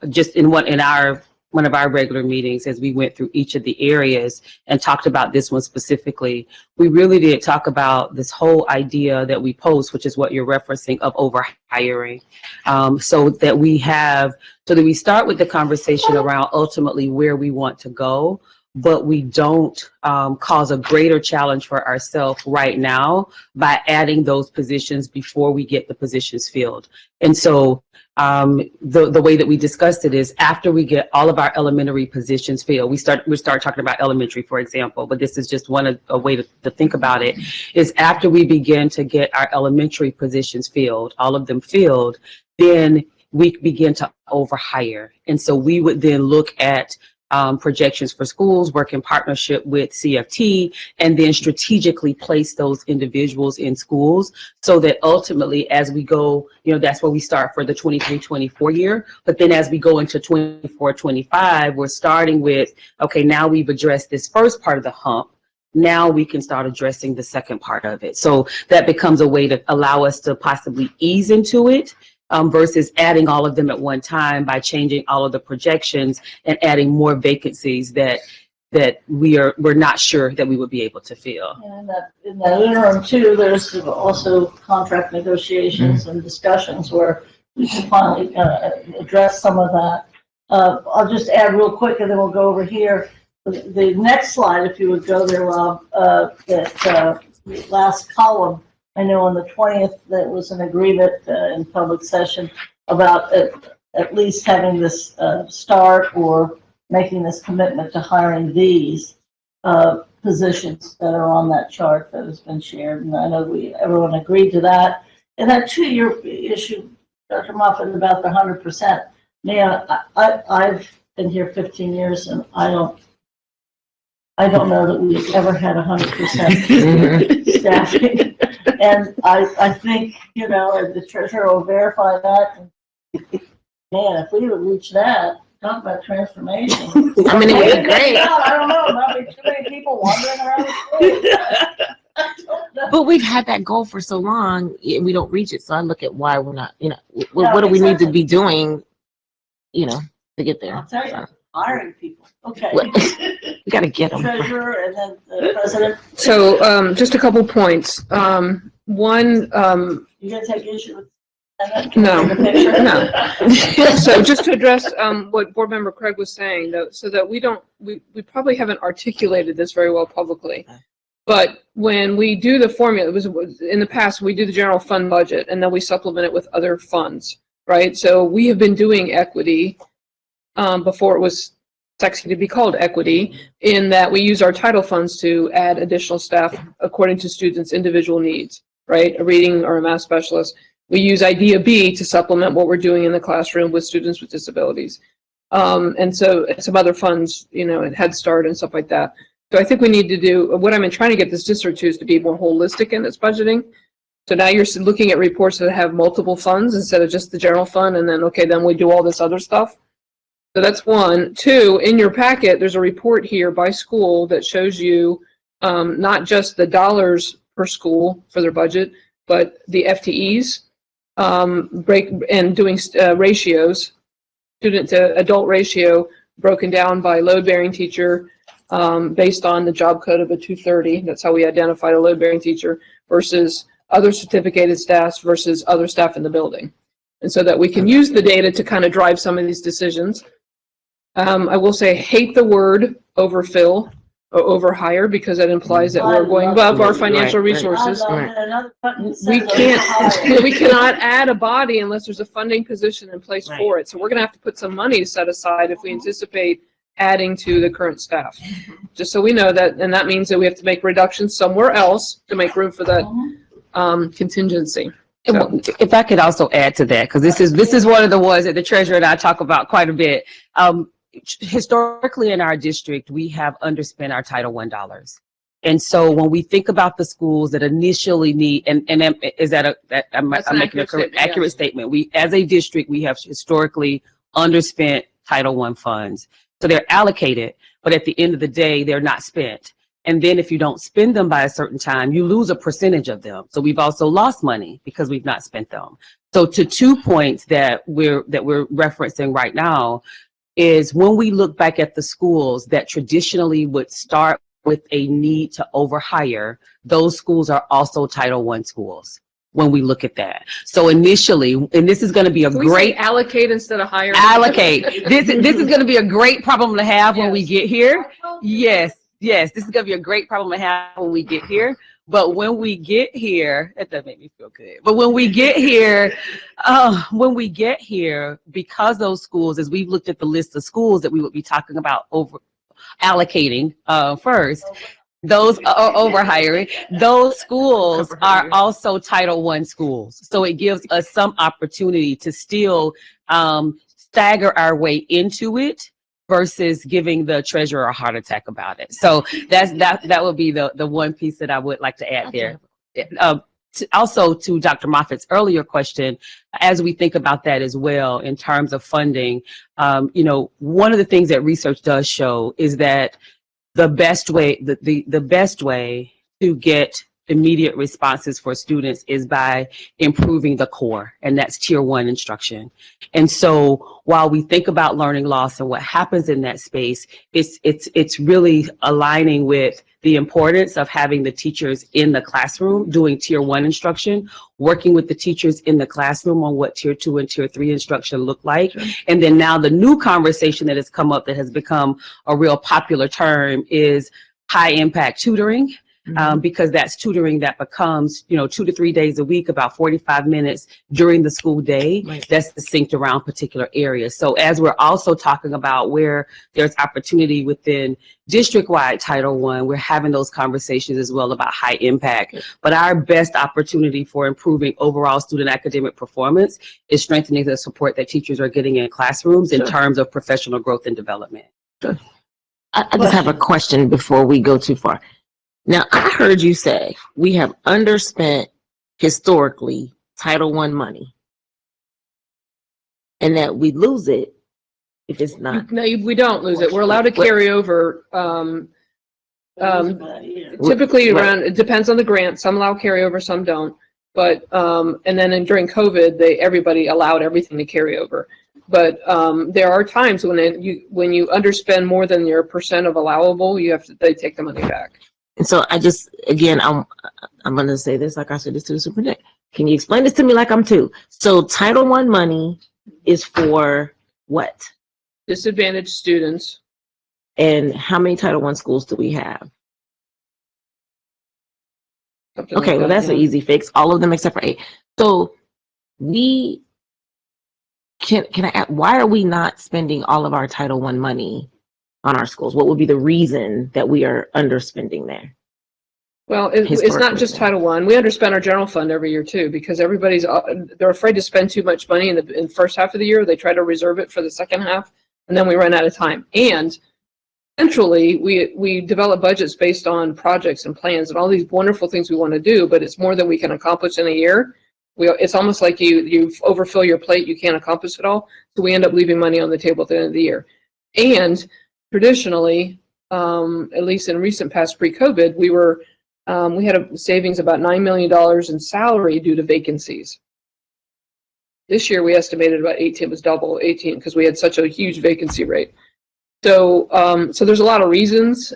just in one of our regular meetings, as we went through each of the areas and talked about this one specifically, we really did talk about this whole idea that we posed, which is what you're referencing, of overhiring. So that we start with the conversation around ultimately where we want to go, but we don't cause a greater challenge for ourselves right now by adding those positions before we get the positions filled. And so the way that we discussed it is after we get all of our elementary positions filled, we start talking about elementary, for example, but this is just a way to think about it, is after we begin to get our elementary positions filled, all of them filled, then we begin to overhire. And so we would then look at projections for schools, work in partnership with CFT, and then strategically place those individuals in schools so that ultimately as we go, that's where we start for the 23-24 year. But then as we go into 24-25, we're starting with, okay, now we've addressed this first part of the hump. Now we can start addressing the second part of it. So that becomes a way to allow us to possibly ease into it. Versus adding all of them at one time by changing all of the projections and adding more vacancies that we're not sure that we would be able to fill. And in that interim too, there's also contract negotiations and discussions where we can finally address some of that. I'll just add real quick and then we'll go over here. The next slide, if you would go there, Rob, that last column. I know on the 20th, there was an agreement in public session about at least having this start or making this commitment to hiring these positions that are on that chart that has been shared. And I know everyone agreed to that. And that 2-year issue, Dr. Moffitt, about the 100%. Man, I've been here 15 years and I don't know that we've ever had 100% staffing. And I think, the treasurer will verify that. Man, if we would reach that, talk about transformation. I mean, it would be great. I don't know, might be too many people wandering around the school. But we've had that goal for so long and we don't reach it. So I look at why we're not, what do we need to be doing, to get there? I'll tell you, hiring people. Okay. We got to get them. Treasurer and then the president. So just a couple points. One, You gonna take issue with that? No. No. So just to address what Board Member Craig was saying, though, so that we probably haven't articulated this very well publicly. But when we do the formula, it was in the past, we do the general fund budget and then we supplement it with other funds, right? So we have been doing equity before it was sexy to be called equity, in that we use our title funds to add additional staff according to students' individual needs, right? A reading or a math specialist. We use IDEA B to supplement what we're doing in the classroom with students with disabilities. And so some other funds, Head Start and stuff like that. So I think we need to do, what I'm trying to get this district to is to be more holistic in its budgeting. So now you're looking at reports that have multiple funds instead of just the general fund, and then, okay, then we do all this other stuff. So that's one. Two, in your packet, there's a report here by school that shows you not just the dollars per school for their budget, but the FTEs, and doing ratios, student to adult ratio broken down by load-bearing teacher based on the job code of a 230. That's how we identified a load-bearing teacher versus other certificated staffs versus other staff in the building. And so that we can use the data to kind of drive some of these decisions. I will say, hate the word overfill or overhire because that implies that we're going above our financial resources. We cannot add a body unless there's a funding position in place for it. So we're going to have to put some money set aside if we anticipate adding to the current staff. Just so we know that, and that means that we have to make reductions somewhere else to make room for that contingency. So, If I could also add to that, because this is one of the ones that the treasurer and I talk about quite a bit. Historically in our district, we have underspent our Title I dollars. And so when we think about the schools that initially need, and is that I'm making a correct, accurate statement. We, as a district, we have historically underspent Title I funds. So they're allocated, but at the end of the day, they're not spent. And then if you don't spend them by a certain time, you lose a percentage of them. So we've also lost money because we've not spent them. So to 2 points that we're referencing right now is when we look back at the schools that traditionally would start with a need to overhire, those schools are also Title I schools when we look at that. So initially, and this is going to be a can we say great allocate instead of hire. allocate. This is going to be a great problem to have when we get here. Yes, this is going to be a great problem to have when we get here. But when we get here, that doesn't make me feel good. But when we get here, because those schools, as we've looked at the list of schools that we would be talking about over allocating first, those over hiring, those schools are also Title I schools. So it gives us some opportunity to still stagger our way into it versus giving the treasurer a heart attack about it. So that would be the one piece that I would like to add there. Also to Dr. Moffitt's earlier question, as we think about that as well in terms of funding, one of the things that research does show is that the best way to get immediate responses for students is by improving the core, and that's Tier 1 instruction. And so while we think about learning loss and what happens in that space, it's really aligning with the importance of having the teachers in the classroom doing Tier 1 instruction, working with the teachers in the classroom on what Tier 2 and Tier 3 instruction look like. Sure. And then now the new conversation that has come up that has become a real popular term is high impact tutoring. Because that's tutoring that becomes, 2 to 3 days a week, about 45 minutes during the school day. Right. That's synced around particular areas. So as we're also talking about where there's opportunity within district-wide Title I, we're having those conversations as well about high impact. But our best opportunity for improving overall student academic performance is strengthening the support that teachers are getting in classrooms in terms of professional growth and development. Sure. I just have a question before we go too far. Now, I heard you say we have underspent historically Title I money and that we lose it if it's not. No, we don't lose it. We're allowed to carry over. Typically around, it depends on the grant. Some allow carryover, some don't. But, and then during COVID, everybody allowed everything to carry over. But there are times when you underspend more than your percent of allowable, they take the money back. And so I'm going to say this like I said this to the superintendent. Can you explain this to me like I'm two? So Title I money is for what? Disadvantaged students. And how many Title I schools do we have? Something okay, like well, that's an easy fix. All of them except for 8. So we can I ask, why are we not spending all of our Title I money on our schools? What would be the reason that we are underspending there? Well, it's not just Title I. We underspend our general fund every year too, because they're afraid to spend too much money in the first half of the year. They try to reserve it for the second half, and then we run out of time. And eventually, we develop budgets based on projects and plans and all these wonderful things we want to do, but it's more than we can accomplish in a year. It's almost like you overfill your plate, you can't accomplish it all, so we end up leaving money on the table at the end of the year. And traditionally, at least in recent past pre-COVID, we had a savings about $9 million in salary due to vacancies. This year we estimated about 18, it was double 18 because we had such a huge vacancy rate. So there's a lot of reasons.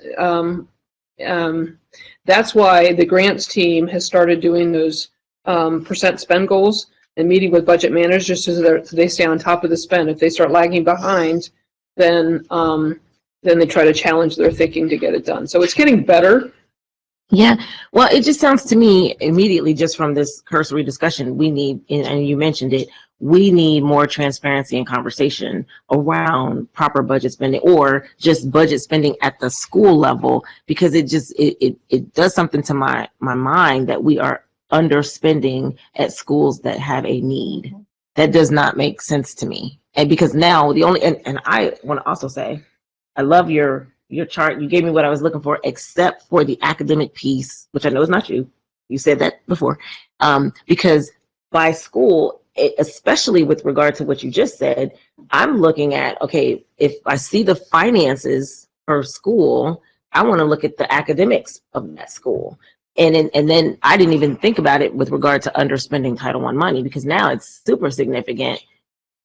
That's why the grants team has started doing those percent spend goals and meeting with budget managers so they stay on top of the spend. If they start lagging behind, then they try to challenge their thinking to get it done. So it's getting better. Yeah, well, it just sounds to me immediately just from this cursory discussion, we need, and you mentioned it, we need more transparency and conversation around proper budget spending or just budget spending at the school level, because it does something to my mind that we are underspending at schools that have a need. That does not make sense to me. And because now the only, and I want to also say, I love your chart. You gave me what I was looking for, except for the academic piece, which I know is not you. You said that before. Because by school, especially with regard to what you just said, I'm looking at, okay, if I see the finances per school, I want to look at the academics of that school. And then I didn't even think about it with regard to underspending Title I money, because now it's super significant.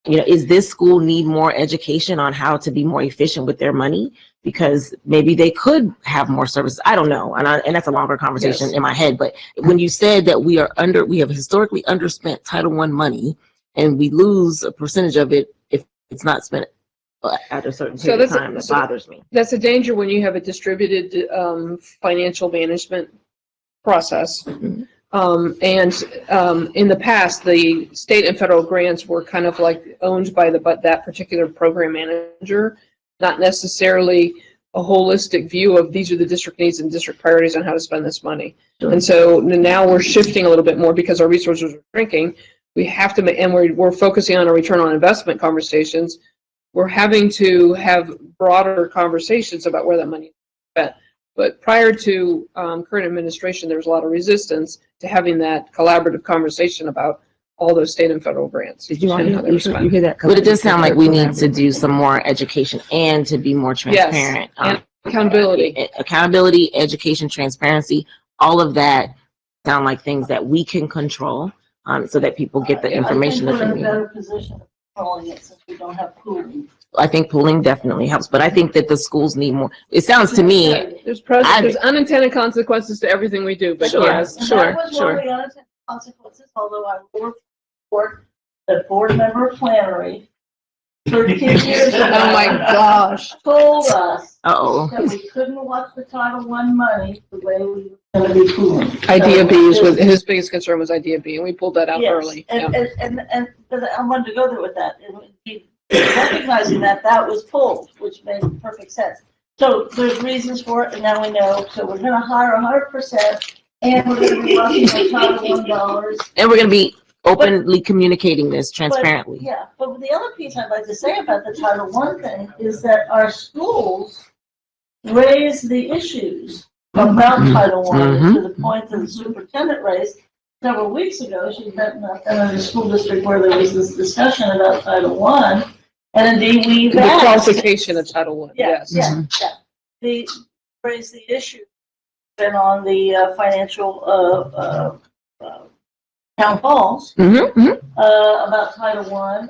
You know, is this school need more education on how to be more efficient with their money? Because maybe they could have more services. I don't know. And that's a longer conversation in my head. But when you said that we have historically underspent Title I money, and we lose a percentage of it if it's not spent at a certain period of time, that bothers me. That's a danger when you have a distributed financial management process. In the past, the state and federal grants were kind of like owned by that particular program manager, not necessarily a holistic view of these are the district needs and district priorities on how to spend this money. Sure. And so now we're shifting a little bit more because our resources are shrinking. We have to, and we're focusing on a return on investment conversations. We're having to have broader conversations about where that money is spent. But prior to current administration, there was a lot of resistance to having that collaborative conversation about all those state and federal grants. Did you hear that? But it does sound like we need to do some more education and to be more transparent. Yes, and accountability. Accountability, education, transparency, all of that sound like things that we can control so that people get the information that they need. I think we're in a better position of controlling it since we don't have pooling. I think pooling definitely helps, but I think that the schools need more. It sounds to me. There's unintended consequences to everything we do, but sure, yes. And that was one of the unintended consequences, although I will report that board member Flannery, 13 years ago. Oh my gosh. Told us Uh-oh. that we couldn't watch the Title I money the way we were going to be pooling. Idea B was his biggest concern was Idea B, and we pulled that out Yes, early. And but I wanted to go there with that. Recognizing that was pulled, which made perfect sense. So there's reasons for it, and now we know. So we're going to hire 100%, and we're going to be watching the Title I dollars. And we're going to be openly communicating this transparently. But the other piece I'd like to say about the Title I thing is that our schools raise the issues about Title I to the point that the superintendent raised several weeks ago. She met in the school district where there was this discussion about Title I, and indeed we've The qualification of Title I, yes. They raised the issue and on the financial town halls about Title I.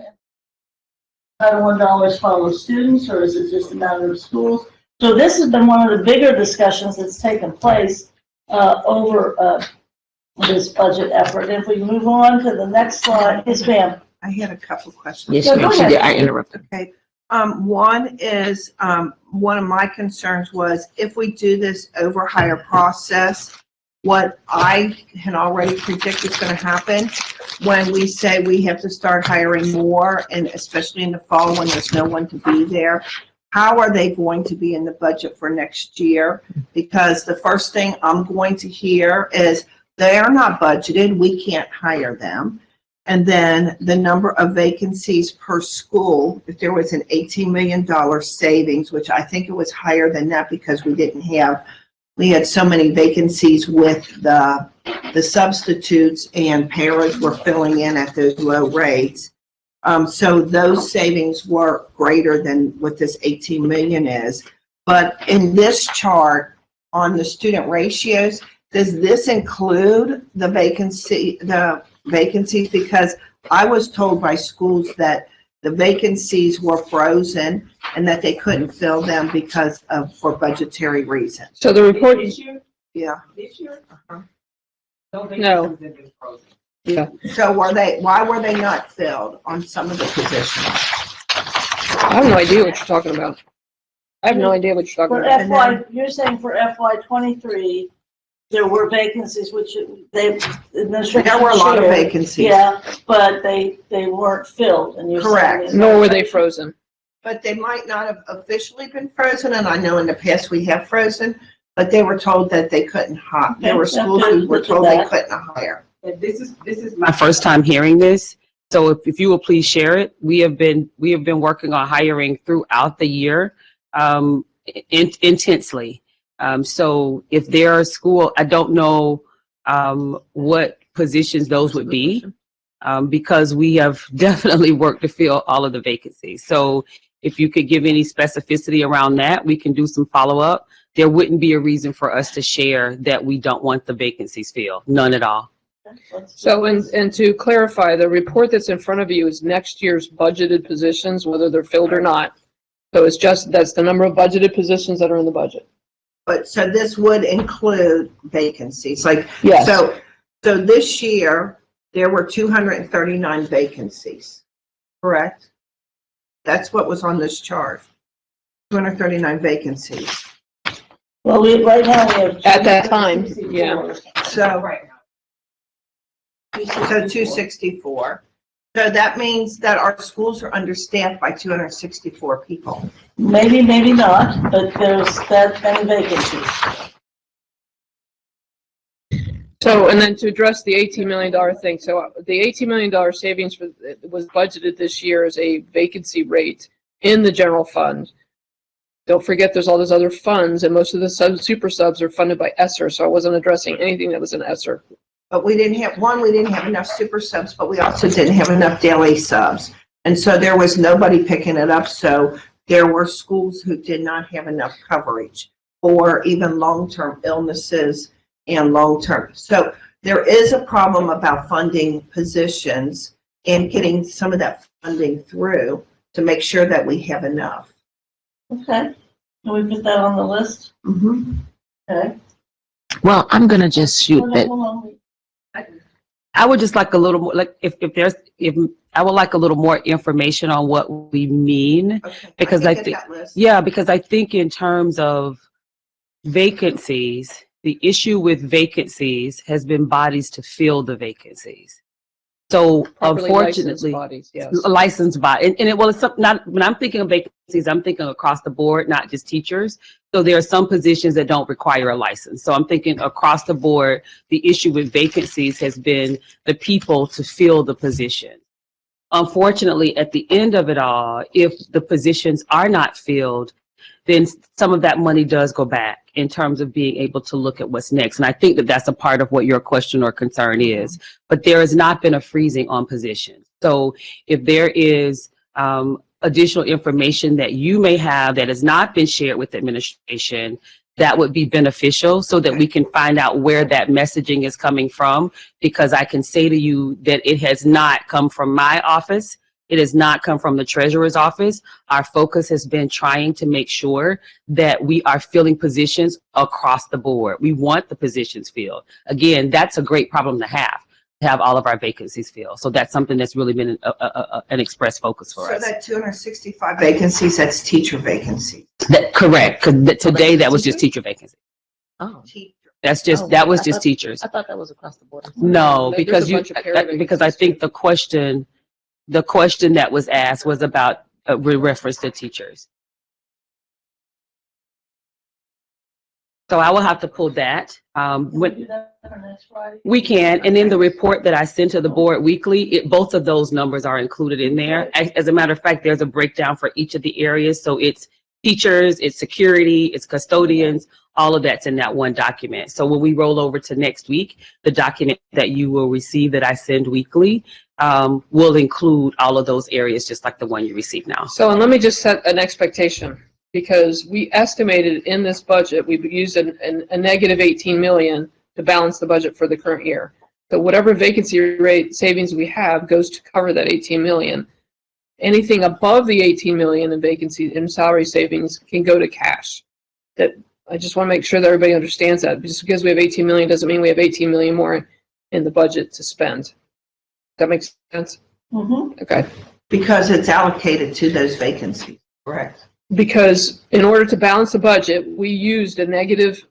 Title I dollars follow students, or is it just a matter of schools? So this has been one of the bigger discussions that's taken place over this budget effort. And if we move on to the next slide, yes, ma'am. I had a couple of questions. Yes, ma'am. She did. I interrupted. Okay. One is, one of my concerns was if we do this overhire process, what I can already predict is going to happen when we say we have to start hiring more, and especially in the fall when there's no one to be there. How are they going to be in the budget for next year? Because the first thing I'm going to hear is they are not budgeted, we can't hire them. And then the number of vacancies per school, if there was an $18 million savings, which I think it was higher than that because we had so many vacancies with the substitutes, and paras were filling in at those low rates. So those savings were greater than what this 18 million is. But in this chart on the student ratios, does this include the vacancies? Because I was told by schools that the vacancies were frozen and that they couldn't fill them because of, for budgetary reasons. So the report, Yeah. This year? no. Yeah. So why were they not filled on some of the positions? I have no idea what you're talking about. I have no idea what you're talking For about. you're saying for FY23, there were vacancies, which administration. There were a lot of shared. vacancies. Yeah, but they weren't filled, and you're Correct. saying. Nor were they frozen. But they might not have officially been frozen, and I know in the past we have frozen, but they were told that they couldn't hire. There were schools who were told they couldn't hire. This is my first time hearing this. So if you will please share it, we have been working on hiring throughout the year, intensely. So if there are school, I don't know, what positions those would be, because we have definitely worked to fill all of the vacancies. So if you could give any specificity around that, we can do some follow-up. There wouldn't be a reason for us to share that we don't want the vacancies filled, none at all. So, and to clarify, the report that's in front of you is next year's budgeted positions, whether they're filled or not. So it's just, that's the number of budgeted positions that are in the budget. But so this would include vacancies, like, Yes. so this year, there were 239 vacancies, correct? That's what was on this chart, 239 vacancies. Well, right now we have. At that time, yeah. So 264. So that means that our schools are understaffed by 264 people. Maybe, maybe not, but there's that many vacancies. So, and then to address the $18 million thing, so the $18 million savings was budgeted this year as a vacancy rate in the general fund. Don't forget there's all those other funds, and most of the super subs are funded by ESSER, so I wasn't addressing anything that was in ESSER. But we didn't have enough super subs, but we also didn't have enough daily subs. And so there was nobody picking it up, so there were schools who did not have enough coverage for even long-term illnesses and long-term. So there is a problem about funding positions and getting some of that funding through to make sure that we have enough. Okay, can we put that on the list? Mm-hmm. Okay. Well, I'm gonna just shoot that. Hold on. I would just like a little more, like if I would like a little more information on what we mean, Okay. because I think, that list. yeah, because I think in terms of vacancies, the issue with vacancies has been bodies to fill the vacancies. So Properly licensed unfortunately, bodies, yes. licensed by, and it, well, it's not, when I'm thinking of vacancies, I'm thinking across the board, not just teachers. So there are some positions that don't require a license. So I'm thinking across the board, the issue with vacancies has been the people to fill the position. Unfortunately, at the end of it all, if the positions are not filled, then some of that money does go back in terms of being able to look at what's next. And I think that that's a part of what your question or concern is. But there has not been a freezing on positions. So if there is additional information that you may have that has not been shared with the administration, that would be beneficial so that we can find out where that messaging is coming from. Because I can say to you that it has not come from my office. It has not come from the treasurer's office. Our focus has been trying to make sure that we are filling positions across the board. We want the positions filled. Again, that's a great problem to have all of our vacancies filled. So that's something that's really been an express focus for us. So that 265 vacancies, that's teacher vacancies. Correct, because today that was just teacher vacancies. Oh, Teacher. That's just, that was just teachers. I thought that was across the board. No, There's because a bunch of para because I vacancies, think the question that was asked was about reference to teachers. So I will have to pull that. Can we do that for next Friday? We can, and in the report that I send to the board weekly, both of those numbers are included in there. As a matter of fact, there's a breakdown for each of the areas. So it's teachers, it's security, it's custodians, all of that's in that one document. So when we roll over to next week, the document that you will receive that I send weekly will include all of those areas, just like the one you receive now. So, and let me just set an expectation, because we estimated in this budget, we've used a negative 18 million to balance the budget for the current year. So whatever vacancy rate savings we have goes to cover that 18 million. Anything above the 18 million in vacancy and salary savings can go to cash. That, I just want to make sure that everybody understands that. Just because we have 18 million doesn't mean we have 18 million more in the budget to spend. Does that make sense? Mm-hmm. Okay. Because it's allocated to those vacancies, correct? Because in order to balance the budget, we used a negative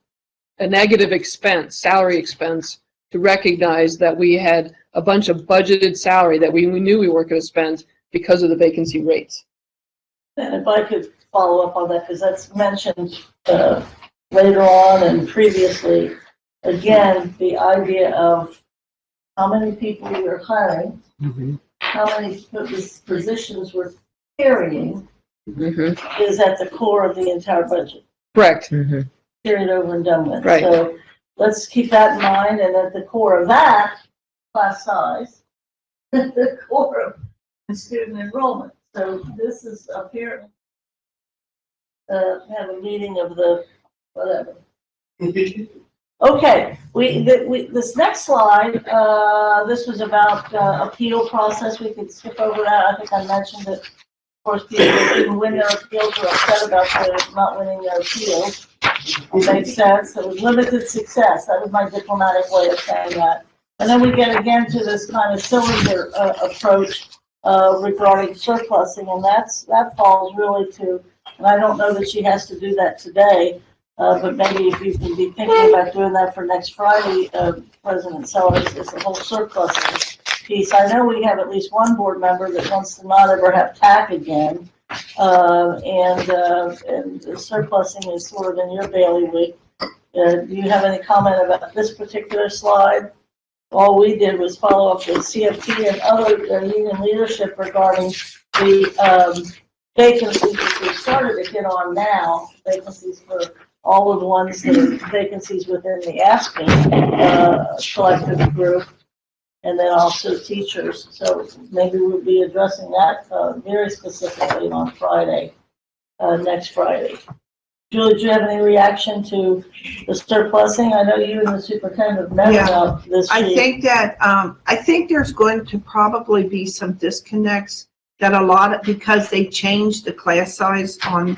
expense, salary expense, to recognize that we had a bunch of budgeted salary that we knew we weren't going to spend because of the vacancy rates. And if I could follow up on that, because that's mentioned later on and previously, again, the idea of how many people we are hiring, how many positions we're carrying is at the core of the entire budget. Correct. Period, over and done with. Right. So let's keep that in mind, and at the core of that, class size, the core of student enrollment. So this is apparently have a meeting of the whatever. Okay, this next slide, this was about appeal process. We could skip over that. I think I mentioned it. Of course, people didn't win their appeals or upset about not winning their appeals. It makes sense. It was limited success. That was my diplomatic way of saying that. And then we get again to this kind of cylinder approach regarding surplusing, and that falls really to, and I don't know that she has to do that today, but maybe if you can be thinking about doing that for next Friday, President Sellers, is the whole surplusing piece. I know we have at least one board member that wants to not ever have TAC again, and the surplusing is sort of in your bailiwick. Do you have any comment about this particular slide? All we did was follow up with CFT and other union leadership regarding the vacancies that we started to get on now, vacancies for all of the ones that are vacancies within the ASPE collective group, and then also teachers. So maybe we'll be addressing that very specifically on Friday, next Friday. Julie, do you have any reaction to the surplusing? I know you and the superintendent have met about this. I think that, I think there's going to probably be some disconnects that because they changed the class size on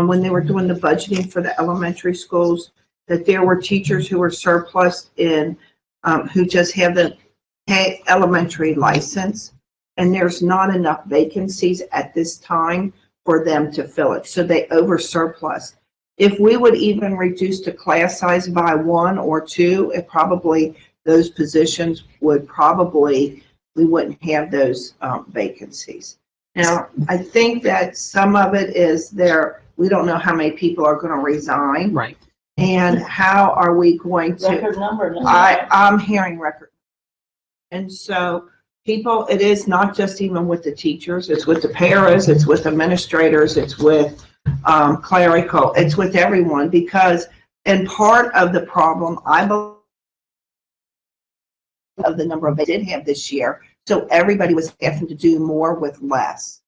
when they were doing the budgeting for the elementary schools, that there were teachers who were surplus in, who just have the elementary license, and there's not enough vacancies at this time for them to fill it. So they over surplus. If we would even reduce the class size by 1 or 2, it probably, those positions would probably, we wouldn't have those vacancies. Now, I think that some of it is we don't know how many people are going to resign. Right. And how are we going to? Record number. I'm hearing record. And so people, it is not just even with the teachers, it's with the paras, it's with administrators, it's with clerical, it's with everyone, because, and part of the problem, I believe, of the number of they did have this year, so everybody was having to do more with less.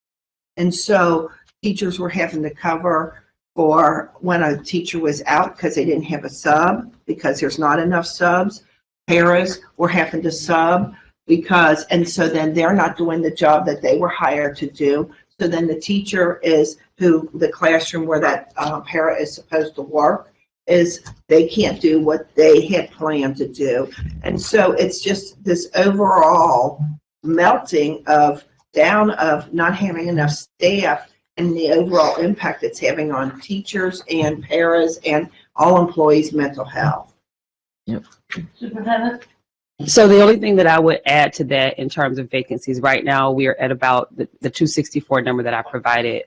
And so teachers were having to cover for when a teacher was out because they didn't have a sub, because there's not enough subs. Paras were having to sub because, and so then they're not doing the job that they were hired to do. So then the teacher is the classroom where that para is supposed to work, is they can't do what they had planned to do. And so it's just this overall melting down of not having enough staff, and the overall impact it's having on teachers and paras and all employees' mental health. Yep. Superintendent? So the only thing that I would add to that in terms of vacancies, right now we are at about the 264 number that I provided.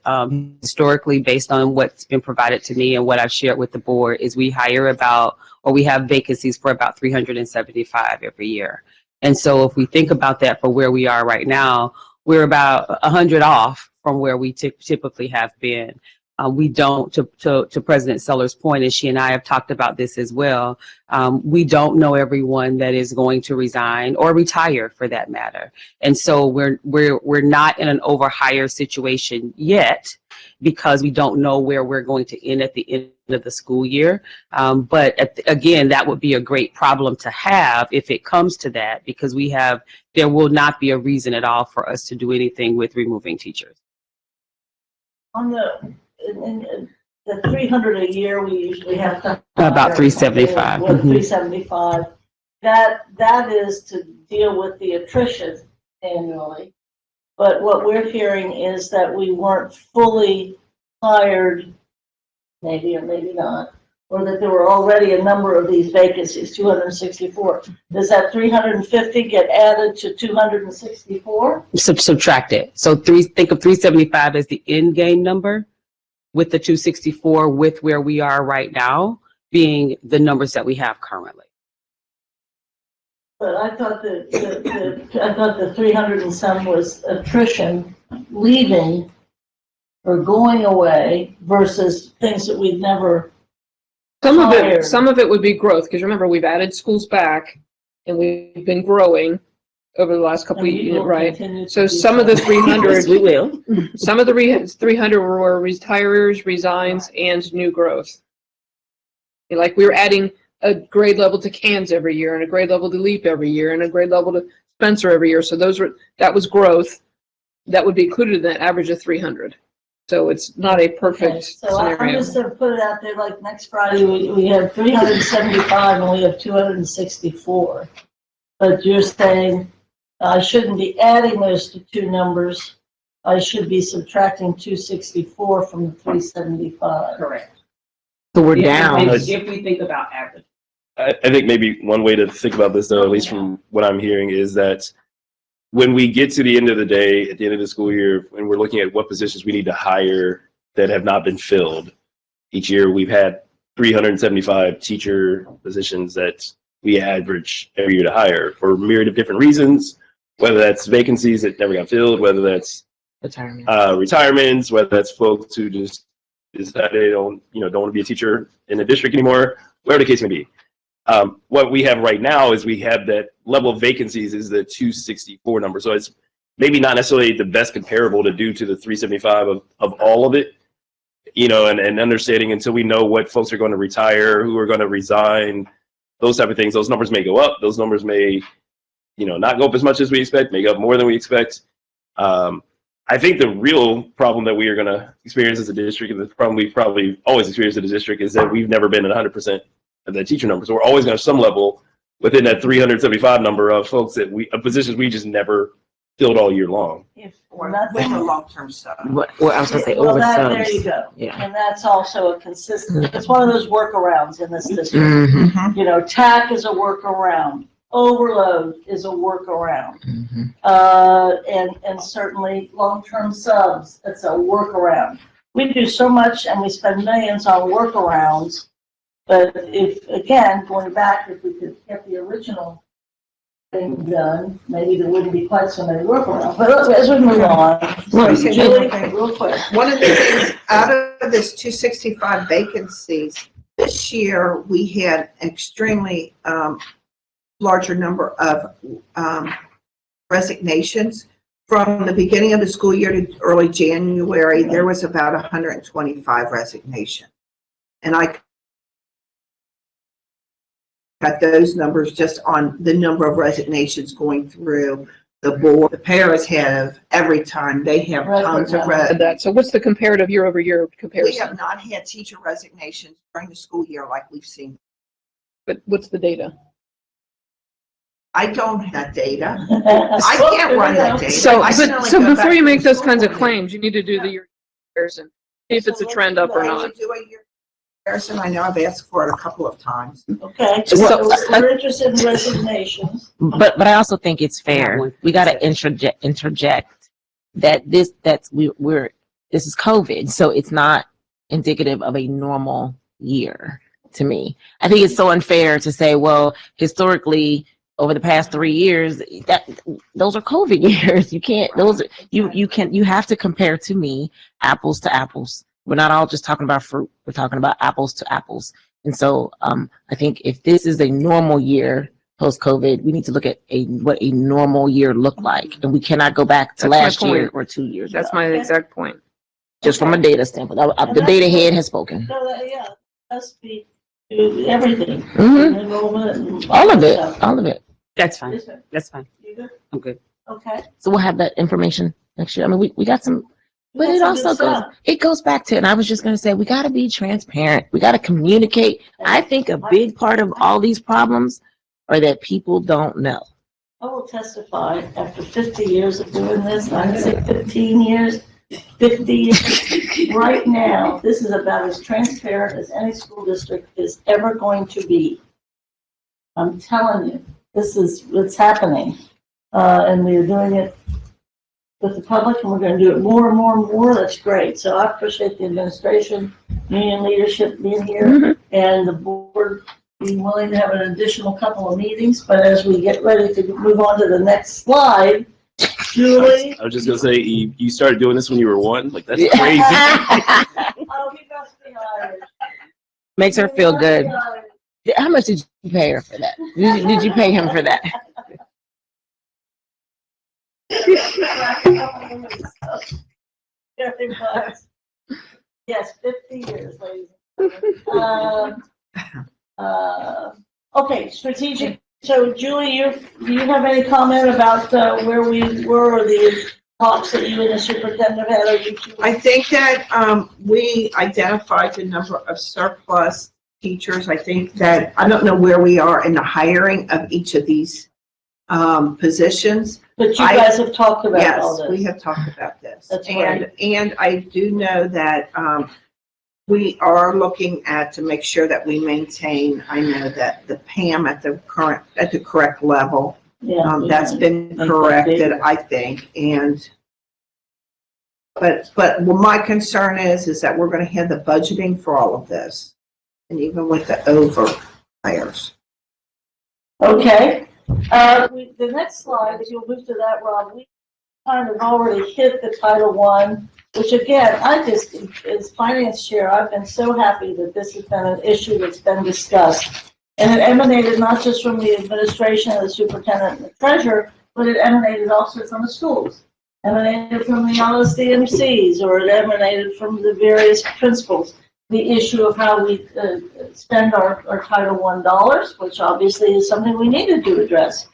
Historically, based on what's been provided to me and what I've shared with the board, is we hire about, or we have vacancies for about 375 every year. And so if we think about that for where we are right now, we're about 100 off from where we typically have been. We don't, to President Sellers' point, as she and I have talked about this as well, we don't know everyone that is going to resign or retire for that matter. And so we're not in an overhire situation yet, because we don't know where we're going to end at the end of the school year. But again, that would be a great problem to have if it comes to that, because there will not be a reason at all for us to do anything with removing teachers. On the 300 a year, we usually have to about 375. 375. That is to deal with the attrition annually. But what we're hearing is that we weren't fully hired, maybe or maybe not, or that there were already a number of these vacancies, 264. Does that 350 get added to 264? Subtract it. So think of 375 as the end game number, with the 264 with where we are right now, being the numbers that we have currently. But I thought the 300 and some was attrition, leaving or going away versus things that we'd never. Some of Higher. it, some of it would be growth, because remember, we've added schools back and we've been growing over the last couple of years, right? So some of the 300, We will. some of the 300 were retires, resigns, and new growth. Like we were adding a grade level to Cairns every year, and a grade level to Leap every year, and a grade level to Spencer every year. So that was growth. That would be included in that average of 300. So it's not a perfect Okay, so I'm scenario. just gonna put it out there, like next Friday, we have 375 and we have 264. But you're saying I shouldn't be adding those two numbers. I should be subtracting 264 from the 375. Correct. So we're down. If we think about average. I think maybe one way to think about this, though, at least from what I'm hearing, is that when we get to the end of the day, at the end of the school year, when we're looking at what positions we need to hire that have not been filled, each year we've had 375 teacher positions that we average every year to hire for a myriad of different reasons, whether that's vacancies that never got filled, whether that's Retirement. retirements, whether that's folks who just decide they don't want to be a teacher in the district anymore, whatever the case may be. What we have right now is we have that level of vacancies is the 264 number. So it's maybe not necessarily the best comparable to do to the 375 of all of it, and understanding until we know what folks are going to retire, who are going to resign, those type of things. Those numbers may go up. Those numbers may, not go up as much as we expect, may go up more than we expect. I think the real problem that we are going to experience as a district, and the problem we've probably always experienced as a district, is that we've never been at 100% of that teacher number. So we're always going to have some level within that 375 number of folks of positions we just never filled all year long. If Or nothing, with a long-term sub. Well, I was gonna say well, over there you subs. go. Yeah. And that's also a consistent, it's one of those workarounds in this district. Mhm, TAC is a workaround. Overload is a workaround. mhm. And certainly long-term subs, it's a workaround. We do so much and we spend millions on workarounds. But if, again, going back, if we could get the original thing done, maybe there wouldn't be quite so many workarounds. But as we move on, Well, say Julie, one thing. real quick. One of the things, out of this 265 vacancies, this year, we had extremely larger number of resignations. From the beginning of the school year to early January, there was about 125 resignations. And I got those numbers just on the number of resignations going through the board. The paras have, every time, they have tons of So what's the comparative year-over-year we comparison? have not had teacher resignations during the school year like we've seen. But what's the data? I don't have data. I can't run that data. So, I can only so go before back you to make the those school kinds of board. claims, you need to do the year comparison, see if it's a trend up or Can not. you do a year comparison? I know I've asked for it a couple of times. Okay, So- so we're interested in resignations. But I also think it's fair. We got to interject that this is COVID, so it's not indicative of a normal year to me. I think it's so unfair to say, well, historically, over the past 3 years, that those are COVID years. You can't, you have to compare, to me, apples to apples. We're not all just talking about fruit. We're talking about apples to apples. And so I think if this is a normal year post-COVID, we need to look at what a normal year looked like. And we cannot go back to That's my last year point. or 2 years That's ago, my exact point. just from a data standpoint. The data head has spoken. So that, yeah, must be everything. Mhm. Enrollment and All of it, stuff. all of it. That's fine. Is it? That's fine. You good? I'm good. Okay. So we'll have that information next year. I mean, we got some, but That's it some also good stuff. goes back to, and I was just going to say, we got to be transparent. We got to communicate. I think a big part of all these problems are that people don't know. I will testify after 50 years of doing this, I'd say 15 years, 50 years. Right now, this is about as transparent as any school district is ever going to be. I'm telling you, this is what's happening. And we're doing it with the public, and we're going to do it more and more and more. That's great. So I appreciate the administration union leadership being here and the board being willing to have an additional couple of meetings. But as we get ready to move on to the next slide, Julie. I was just gonna say, you started doing this when you were 1. Like, that's crazy. Oh, he must be hired. Makes her feel good. How much did you pay her for that? Did you pay him for that? Very much. Yes, 50 years, ladies and gentlemen. Okay, strategic. So, Julie, do you have any comment about where we were or the talks that you and the superintendent had? Or you two? I think that we identified the number of surplus teachers. I think that, I don't know where we are in the hiring of each of these positions. But you guys have talked about all Yes, this. we have talked about this. That's and, right. And I do know that we are looking at to make sure that we maintain, I know that the PAM at the correct level. Yeah, That's been corrected, I think, and but my concern is that we're going to have the budgeting for all of this, and even with the over hires. Okay. The next slide, if you'll move to that, Rob, we kind of already hit the Title I, which again, as finance chair, I've been so happy that this has been an issue that's been discussed. And it emanated not just from the administration and the superintendent and the treasurer, but it emanated also from the schools, emanated from the LSDMCs, or it emanated from the various principals. The issue of how we spend our Title I dollars, which obviously is something we needed to address,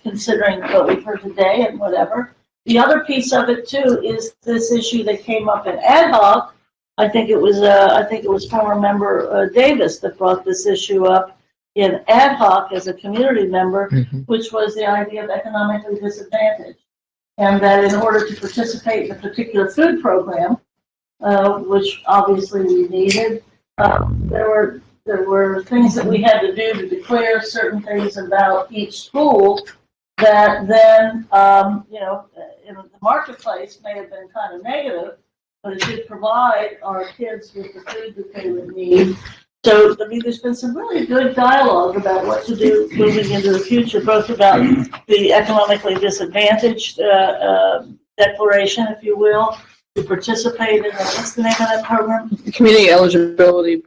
considering what we've heard today and whatever. The other piece of it too is this issue that came up in ad hoc. I think it was former member Davis that brought this issue up in ad hoc as a community member, which was the idea of economically disadvantaged, and that in order to participate in a particular food program, which obviously we needed, there were things that we had to do to declare certain things about each school that then, in the marketplace may have been kind of negative, but it did provide our kids with the food that they would need. So, I mean, there's been some really good dialogue about what to do moving into the future, both about the economically disadvantaged declaration, if you will, to participate in what's the name of that program? Community eligibility,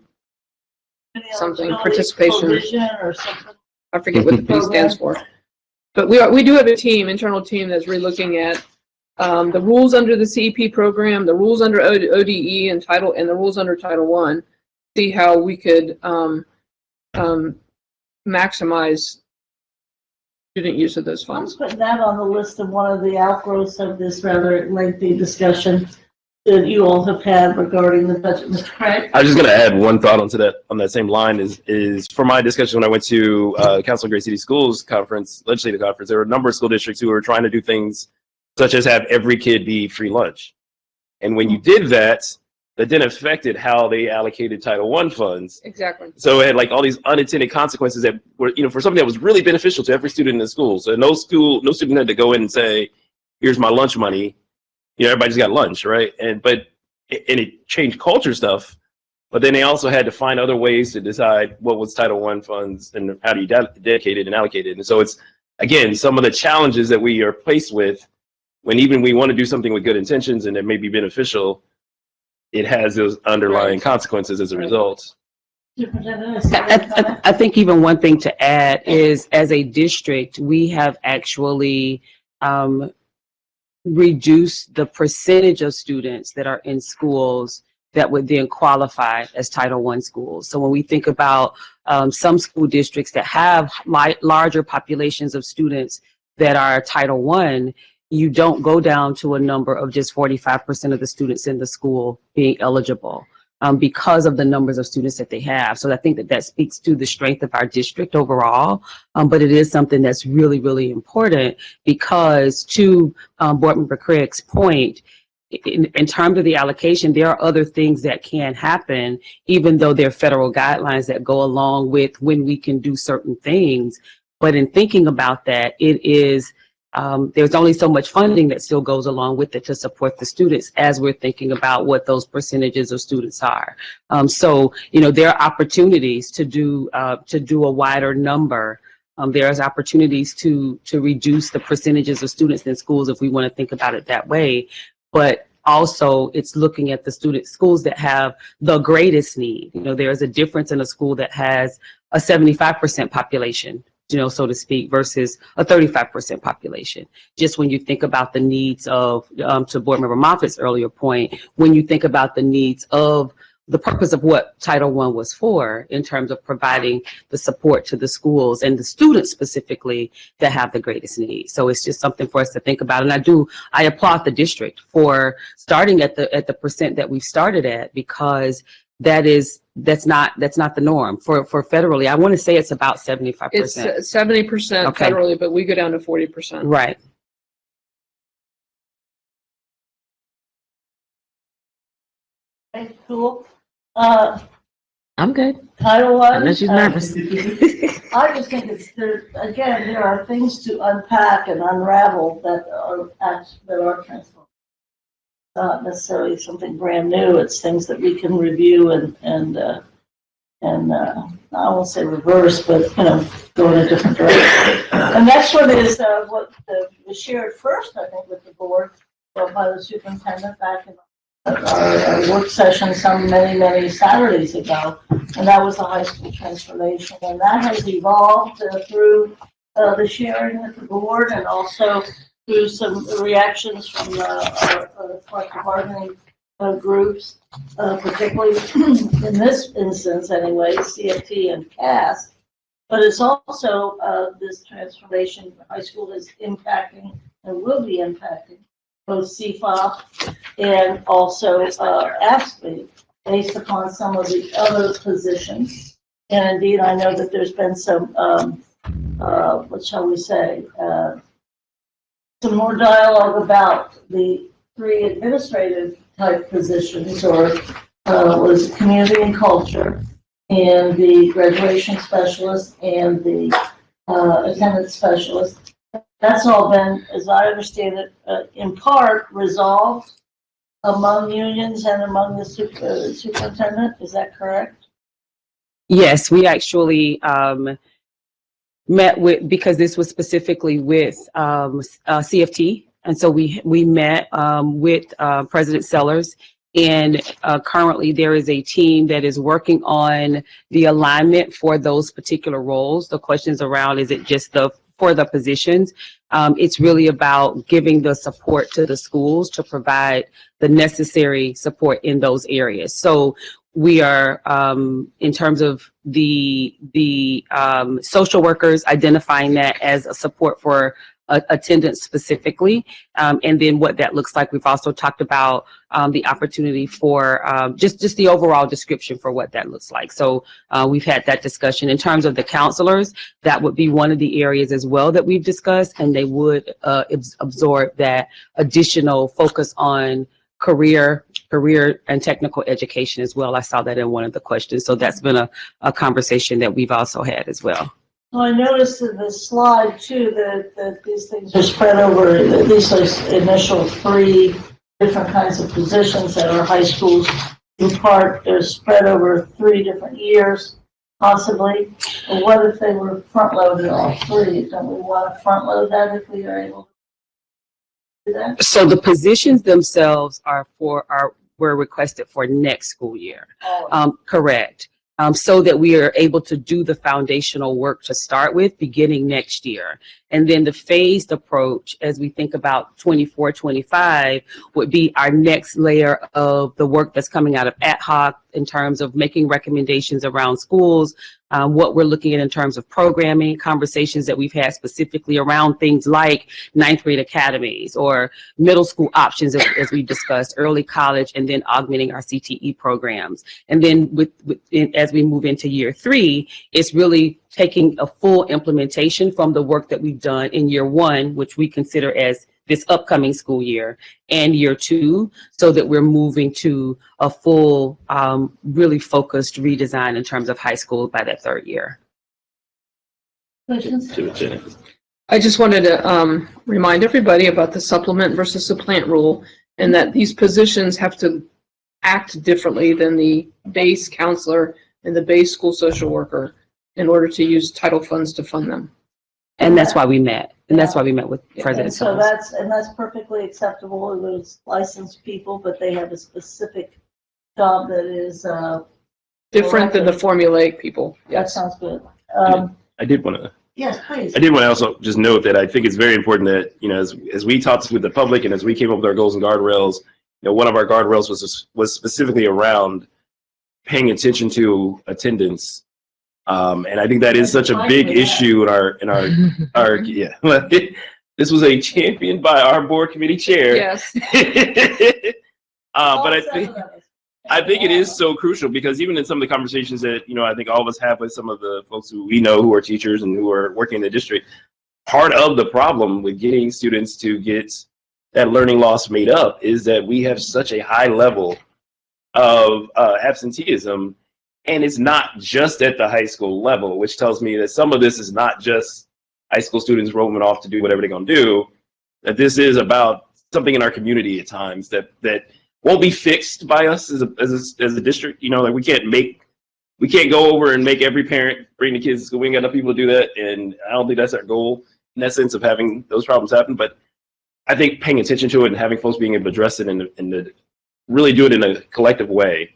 something, participation. Provision or something. I forget what the P stands for. But we do have a team, internal team, that's relooking at the rules under the CEP program, the rules under ODE and the rules under Title I. See how we could maximize student use of those I'm funds. putting that on the list of one of the outgrowths of this rather lengthy discussion that you all have had regarding the budget. Mr. Craig? I was just going to add one thought on that same line is for my discussion when I went to Council of Great City Schools conference, legislative conference, there were a number of school districts who were trying to do things such as have every kid be free lunch. And when you did that then affected how they allocated Title I funds. Exactly. So it had like all these unintended consequences that were, for something that was really beneficial to every student in the school. So no student had to go in and say, here's my lunch money. Everybody's got lunch, right? And it changed culture stuff, but then they also had to find other ways to decide what was Title I funds and how do you dedicate it and allocate it. And so it's, again, some of the challenges that we are faced with when even we want to do something with good intentions and it may be beneficial, it has those underlying consequences as a result. I think even one thing to add is, as a district, we have actually reduced the percentage of students that are in schools that would then qualify as Title I schools. So when we think about some school districts that have larger populations of students that are Title I, you don't go down to a number of just 45% of the students in the school being eligible because of the numbers of students that they have. So I think that speaks to the strength of our district overall, but it is something that's really, really important because, to Board Member Craig's point, in terms of the allocation, there are other things that can happen, even though there are federal guidelines that go along with when we can do certain things. But in thinking about that, it is there's only so much funding that still goes along with it to support the students as we're thinking about what those percentages of students are. So, you know, there are opportunities to do a wider number. There's opportunities to reduce the percentages of students in schools if we want to think about it that way. But also, it's looking at the schools that have the greatest need. You know, there's a difference in a school that has a 75% population, you know, so to speak, versus a 35% population. Just when you think about the needs of, to Board Member Moffitt's earlier point, when you think about the needs of the purpose of what Title I was for in terms of providing the support to the schools and the students specifically that have the greatest needs. So it's just something for us to think about. And I applaud the district for starting at the percent that we've started at, because that's not the norm for federally. I want to say it's about 75%. It's 70% Okay. federally, but we go down to 40%. Right. Okay, cool. I'm good. Title I. I know she's nervous. I just think there are things to unpack and unravel that are transformed. Not necessarily something brand new. It's things that we can review and I won't say reverse, but you know, go in a different direction. The next one is what was shared first, I think, with the board by the superintendent back in our work session some many Saturdays ago, and that was the high school transformation, and that has evolved through the sharing with the board and also through some reactions from our collective bargaining groups, particularly in this instance anyway, CFT and CAS. But it's also this transformation high school is impacting and will be impacting both CFOP and also AFSCME based upon some of the other positions. And indeed, I know that there's been some, what shall we say, some more dialogue about the 3 administrative type positions, or was it community and culture, and the graduation specialist and the attendance specialist. That's all been, as I understand it, in part resolved among unions and among the superintendent. Is that correct? Yes, we actually met with, because this was specifically with CFT, and so we met with President Sellers, and currently there is a team that is working on the alignment for those particular roles. The questions around, is it just for the positions? It's really about giving the support to the schools to provide the necessary support in those areas. So we are, in terms of the social workers, identifying that as a support for attendance specifically, and then what that looks like. We've also talked about the opportunity for just the overall description for what that looks like. So we've had that discussion. In terms of the counselors, that would be one of the areas as well that we've discussed, and they would absorb that additional focus on career and technical education as well. I saw that in one of the questions. So that's been a conversation that we've also had as well. Well, I noticed in the slide too that these things are spread over at least those initial 3 different kinds of positions that are high schools. In part, they're spread over 3 different years, possibly. But what if they were front-loaded all 3? Don't we want to front-load that if we are able to do that? So the positions themselves were requested for next school year. Correct. So that we are able to do the foundational work to start with beginning next year. And then the phased approach, as we think about 24-25, would be our next layer of the work that's coming out of ad hoc in terms of making recommendations around schools, what we're looking at in terms of programming, conversations that we've had specifically around things like 9th grade academies or middle school options, as we discussed, early college, and then augmenting our CTE programs. And then as we move into year 3, it's really taking a full implementation from the work that we've done in year 1, which we consider as this upcoming school year, and year 2, so that we're moving to a full, really focused redesign in terms of high school by that 3rd year. Questions? I just wanted to remind everybody about the supplement versus supplant rule, and that these positions have to act differently than the base counselor and the base school social worker in order to use title funds to fund them. And that's why we met. And that's why we met with President And so Sellers. that's perfectly acceptable. Those licensed people, but they have a specific job that is, Different than the formulaic people. that Yes. sounds good. I did want to. Yes, please. I did want to also just note that I think it's very important that, you know, as we talked with the public and as we came up with our goals and guardrails, you know, one of our guardrails was specifically around paying attention to attendance. And I think that is such a big issue in our yeah. This was a championed by our board committee chair. Yes. But I think it is so crucial because even in some of the conversations that, you know, I think all of us have with some of the folks who we know who are teachers and who are working in the district, part of the problem with getting students to get that learning loss made up is that we have such a high level of absenteeism, and it's not just at the high school level, which tells me that some of this is not just high school students roaming off to do whatever they're going to do, that this is about something in our community at times that won't be fixed by us as a district. You know, like we can't go over and make every parent bring the kids to school. We ain't got enough people to do that, and I don't think that's our goal in that sense of having those problems happen. But I think paying attention to it and having folks being able to address it and really do it in a collective way,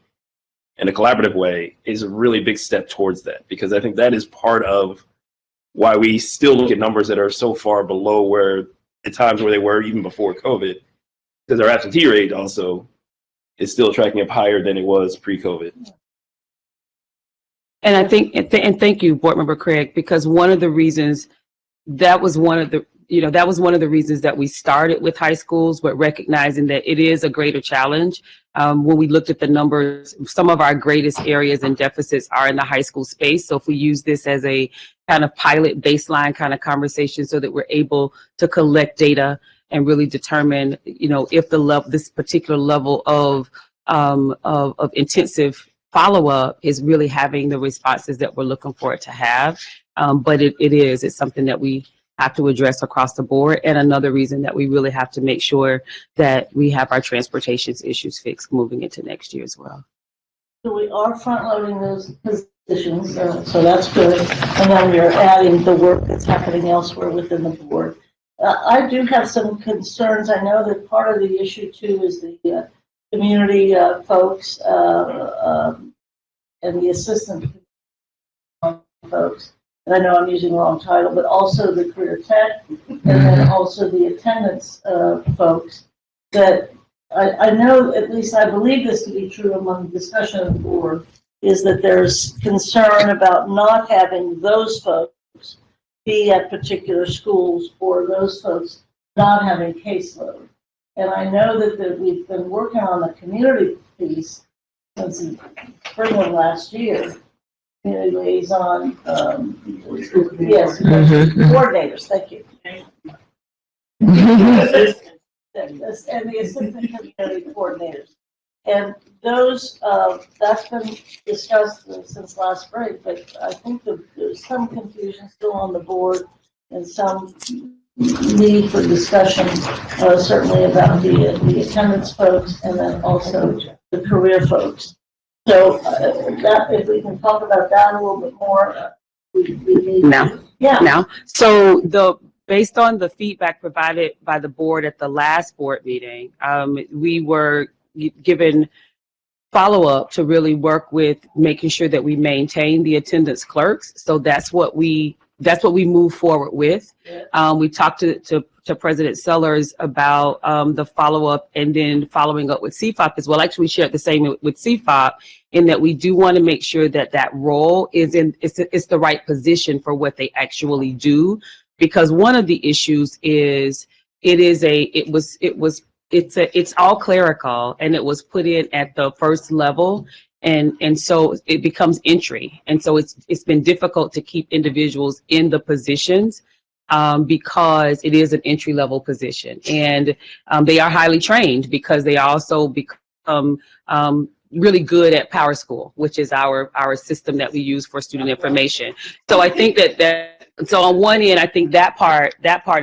in a collaborative way, is a really big step towards that, because I think that is part of why we still look at numbers that are so far below where at times where they were even before COVID, because our absentee rate also is still tracking up higher than it was pre-COVID. And I think, and thank you, Board Member Craig, because one of the reasons, that was one of the reasons that we started with high schools, but recognizing that it is a greater challenge. When we looked at the numbers, some of our greatest areas and deficits are in the high school space. So if we use this as a kind of pilot baseline kind of conversation so that we're able to collect data and really determine, you know, if this particular level of intensive follow-up is really having the responses that we're looking for it to have. But it's something that we have to address across the board. And another reason that we really have to make sure that we have our transportation issues fixed moving into next year as well. So we are front-loading those positions, so that's good. And then we're adding the work that's happening elsewhere within the board. I do have some concerns. I know that part of the issue too is the community folks and the assistant folks. And I know I'm using the wrong title, but also the career tech and then also the attendance folks that I know, at least I believe this to be true among the discussion of the board, is that there's concern about not having those folks be at particular schools or those folks not having caseload. And I know that we've been working on the community piece since the spring of last year. Community liaison, yes, coordinators, thank you. And the assistant community coordinators. And those, that's been discussed since last spring, but I think there's some confusion still on the board and some need for discussion, certainly about the attendance folks and then also the career folks. So that, if we can talk about that a little bit more, we need Now. Yeah. Now, so based on the feedback provided by the board at the last board meeting, we were given follow-up to really work with making sure that we maintain the attendance clerks. So that's what we move forward with. We talked to President Sellers about the follow-up and then following up with CFOP as well. Actually, we shared the same with CFOP in that we do want to make sure that that role is it's the right position for what they actually do. Because one of the issues is it's all clerical and it was put in at the first level. And so it becomes entry. And so it's been difficult to keep individuals in the positions because it is an entry level position. And they are highly trained because they also become really good at PowerSchool, which is our system that we use for student information. So I think that So on one end, I think that part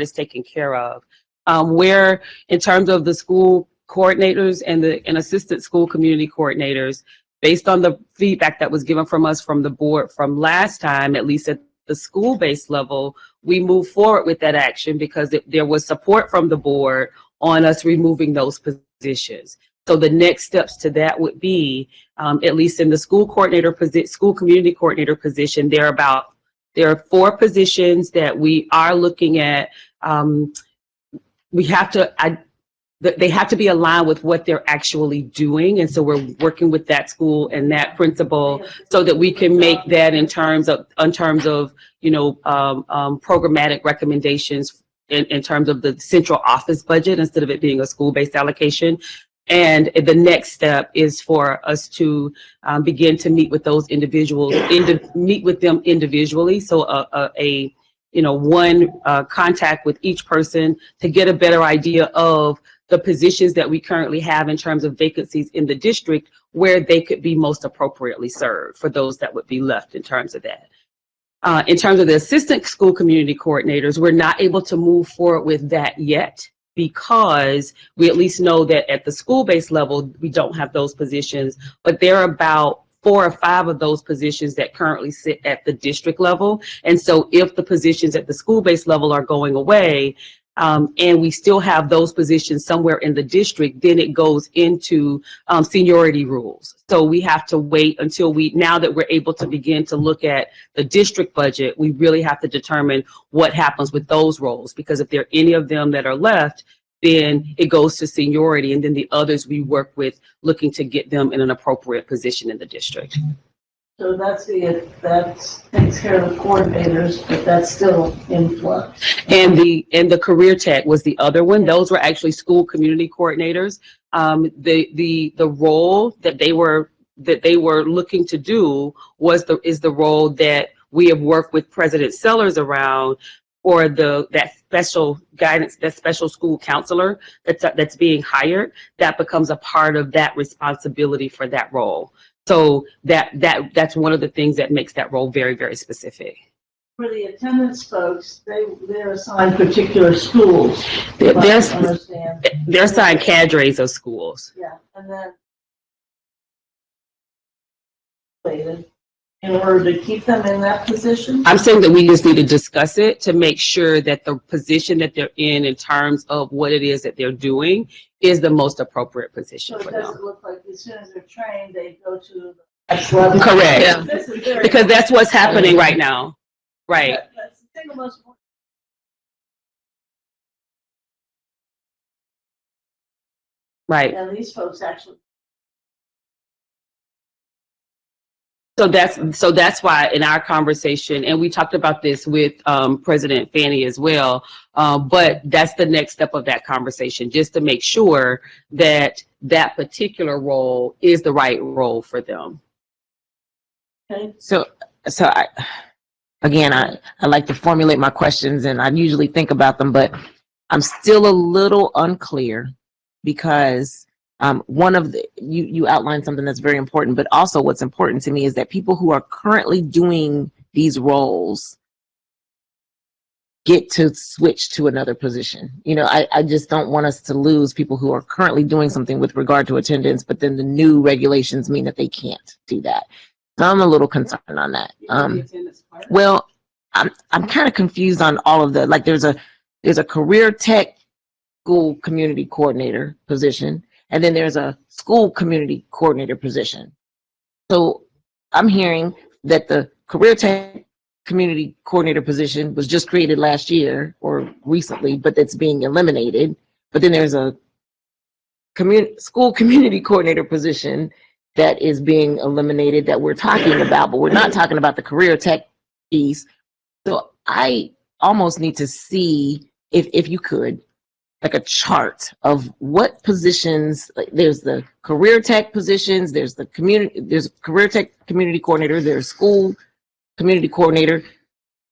is taken care of. Where in terms of the school coordinators and assistant school community coordinators, based on the feedback that was given from us from the board from last time, at least at the school-based level, we moved forward with that action because there was support from the board on us removing those positions. So the next steps to that would be, at least in the school community coordinator position, there are 4 positions that we are looking at. They have to be aligned with what they're actually doing. And so we're working with that school and that principal so that we can make that in terms of, programmatic recommendations in terms of the central office budget instead of it being a school-based allocation. And the next step is for us to begin to meet with those individuals, meet with them individually. So one contact with each person to get a better idea of the positions that we currently have in terms of vacancies in the district where they could be most appropriately served for those that would be left in terms of that. In terms of the assistant school community coordinators, we're not able to move forward with that yet because we at least know that at the school-based level, we don't have those positions, but there are about 4 or 5 of those positions that currently sit at the district level. And so if the positions at the school-based level are going away, and we still have those positions somewhere in the district, then it goes into seniority rules. So we have to wait until now that we're able to begin to look at the district budget, we really have to determine what happens with those roles, because if there are any of them that are left, then it goes to seniority, and then the others we work with looking to get them in an appropriate position in the district. So that takes care of the coordinators, but that's still in flux. And the career tech was the other one. Those were actually school community coordinators. The role that they were looking to do is the role that we have worked with President Sellers around, or that special guidance, that special school counselor that's being hired, that becomes a part of that responsibility for that role. So that's one of the things that makes that role very, very specific. For the attendance folks, they're assigned particular schools. They're assigned cadres of schools. Yeah, and then in order to keep them in that position? I'm saying that we just need to discuss it to make sure that the position that they're in terms of what it is that they're doing is the most appropriate position for them. So it doesn't look like as soon as they're trained, they go to the next level. Correct. Yeah. Because that's what's happening right now. Right. That's the single most important. Right. And these folks actually. So that's why in our conversation, and we talked about this with President Fanny as well, but that's the next step of that conversation, just to make sure that that particular role is the right role for them. Okay. So I like to formulate my questions, and I usually think about them, but I'm still a little unclear because one of you outlined something that's very important, but also what's important to me is that people who are currently doing these roles get to switch to another position. I just don't want us to lose people who are currently doing something with regard to attendance, but then the new regulations mean that they can't do that. So I'm a little concerned on that. Well, I'm kind of confused on all of the, like there's a career tech school community coordinator position, and then there's a school community coordinator position. So I'm hearing that the career tech community coordinator position was just created last year or recently, but that's being eliminated. But then there's a school community coordinator position that is being eliminated that we're talking about, but we're not talking about the career tech piece. So I almost need to see if you could, like a chart of what positions, like there's the career tech positions, there's career tech community coordinator, there's school community coordinator.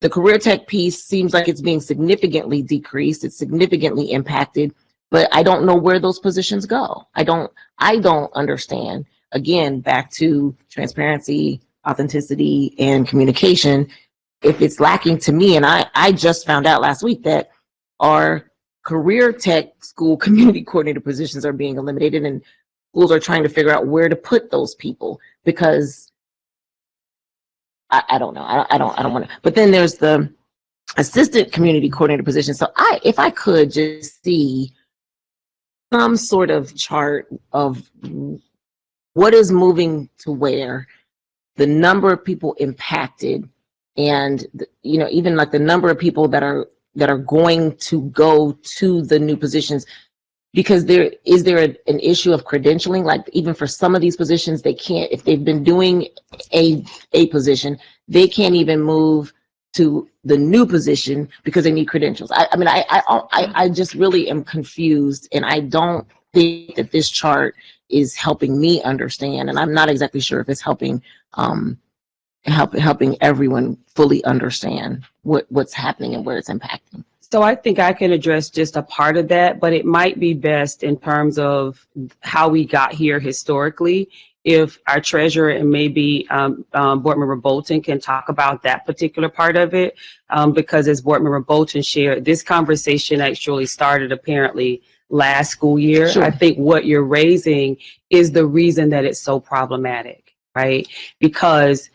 The career tech piece seems like it's being significantly decreased, it's significantly impacted, but I don't know where those positions go. I don't understand. Again, back to transparency, authenticity, and communication. if it's lacking to me, and I just found out last week that our career tech school community coordinator positions are being eliminated, and schools are trying to figure out where to put those people, because I don't know. I don't want to. But then there's the assistant community coordinator position. So if I could just see some sort of chart of what is moving to where, the number of people impacted, and even like the number of people that are going to go to the new positions, because is there an issue of credentialing? Like even for some of these positions, they can't, if they've been doing a position, they can't even move to the new position because they need credentials. I just really am confused, and I don't think that this chart is helping me understand, and I'm not exactly sure if it's helping helping everyone fully understand what's happening and where it's impacting. So I think I can address just a part of that, but it might be best in terms of how we got here historically, if our treasurer and maybe Board Member Bolton can talk about that particular part of it, because as Board Member Bolton shared, this conversation actually started apparently last school year. Sure. I think what you're raising is the reason that it's so problematic, right? Because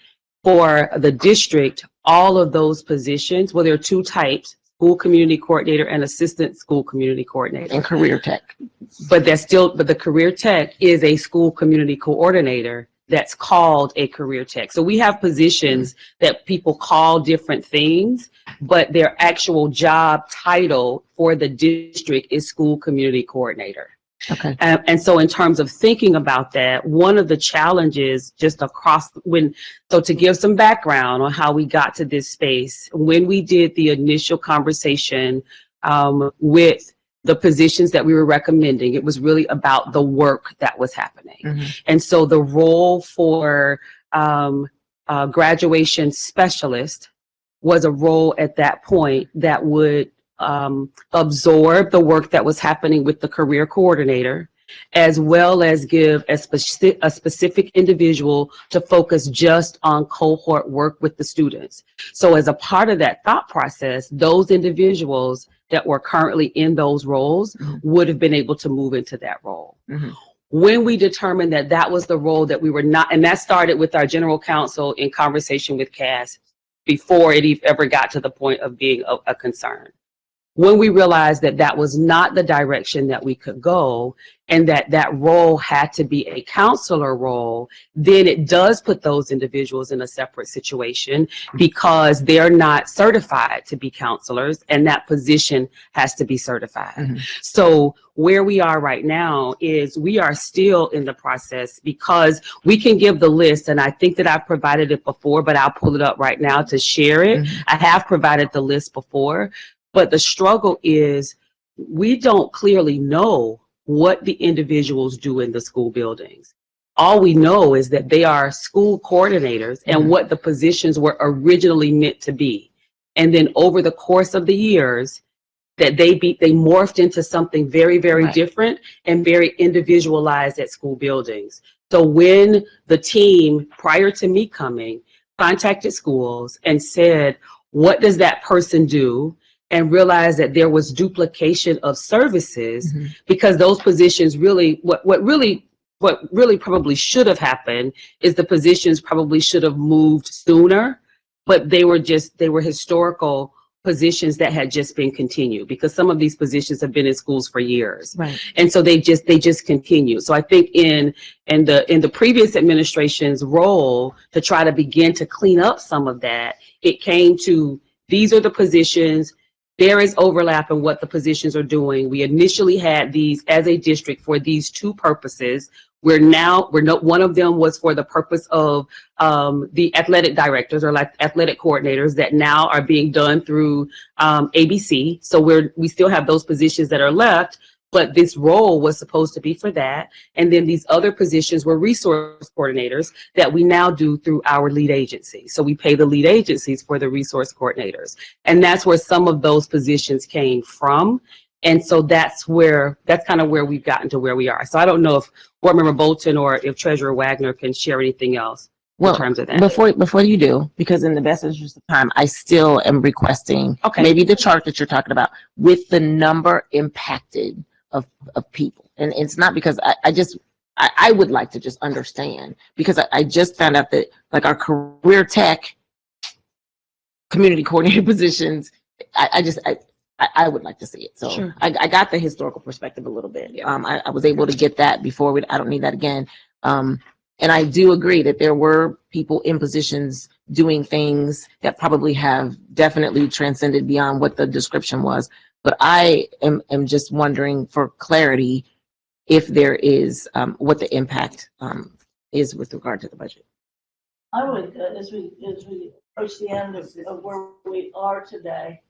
for the district, all of those positions, well, there are two types: school community coordinator and assistant school community coordinator. And career tech. But the career tech is a school community coordinator that's called a career tech. So we have positions that people call different things, but their actual job title for the district is school community coordinator. Okay. And so in terms of thinking about that, one of the challenges just across so to give some background on how we got to this space, when we did the initial conversation with the positions that we were recommending, it was really about the work that was happening. Mm-hmm. And so the role for graduation specialist was a role at that point that would absorb the work that was happening with the career coordinator, as well as give a specific individual to focus just on cohort work with the students. So as a part of that thought process, those individuals that were currently in those roles would have been able to move into that role. Mm-hmm. When we determined that that was the role that we were not, and that started with our general counsel in conversation with Cass before it ever got to the point of being a concern. When we realized that that was not the direction that we could go, and that that role had to be a counselor role, then it does put those individuals in a separate situation because they're not certified to be counselors, and that position has to be certified. Mm-hmm. So where we are right now is we are still in the process, because we can give the list, and I think that I've provided it before, but I'll pull it up right now to share it. Mm-hmm. I have provided the list before. But the struggle is we don't clearly know what the individuals do in the school buildings. All we know is that they are school coordinators and what the positions were originally meant to be. And then over the course of the years, that they morphed into something very, very different and very individualized at school buildings. So when the team, prior to me coming, contacted schools and said, what does that person do? And realized that there was duplication of services, because those positions really, what really probably should have happened is the positions probably should have moved sooner, but they were historical positions that had just been continued, because some of these positions have been in schools for years. Right. And so they just continue. So I think in the previous administration's role to try to begin to clean up some of that, it came to, these are the positions. There is overlap in what the positions are doing. We initially had these as a district for these two purposes. One of them was for the purpose of the athletic directors or like athletic coordinators that now are being done through ABC. So we still have those positions that are left, but this role was supposed to be for that. And then these other positions were resource coordinators that we now do through our lead agency. So we pay the lead agencies for the resource coordinators. And that's where some of those positions came from. And so that's kind of where we've gotten to where we are. So I don't know if Board Member Bolton or if Treasurer Wagner can share anything else. Well, terms of that. before you do, because in the best interest of time, I still am requesting Okay. maybe the chart that you're talking about with the number impacted of people. And it's not because I would like to just understand, because I just found out that like our career tech community coordinator positions, I would like to see it. So Sure. I got the historical perspective a little bit. I was able to get that before. I don't need that again. And I do agree that there were people in positions doing things that probably have definitely transcended beyond what the description was. But I am just wondering for clarity if there is, what the impact is with regard to the budget. I would, as we approach the end of where we are today,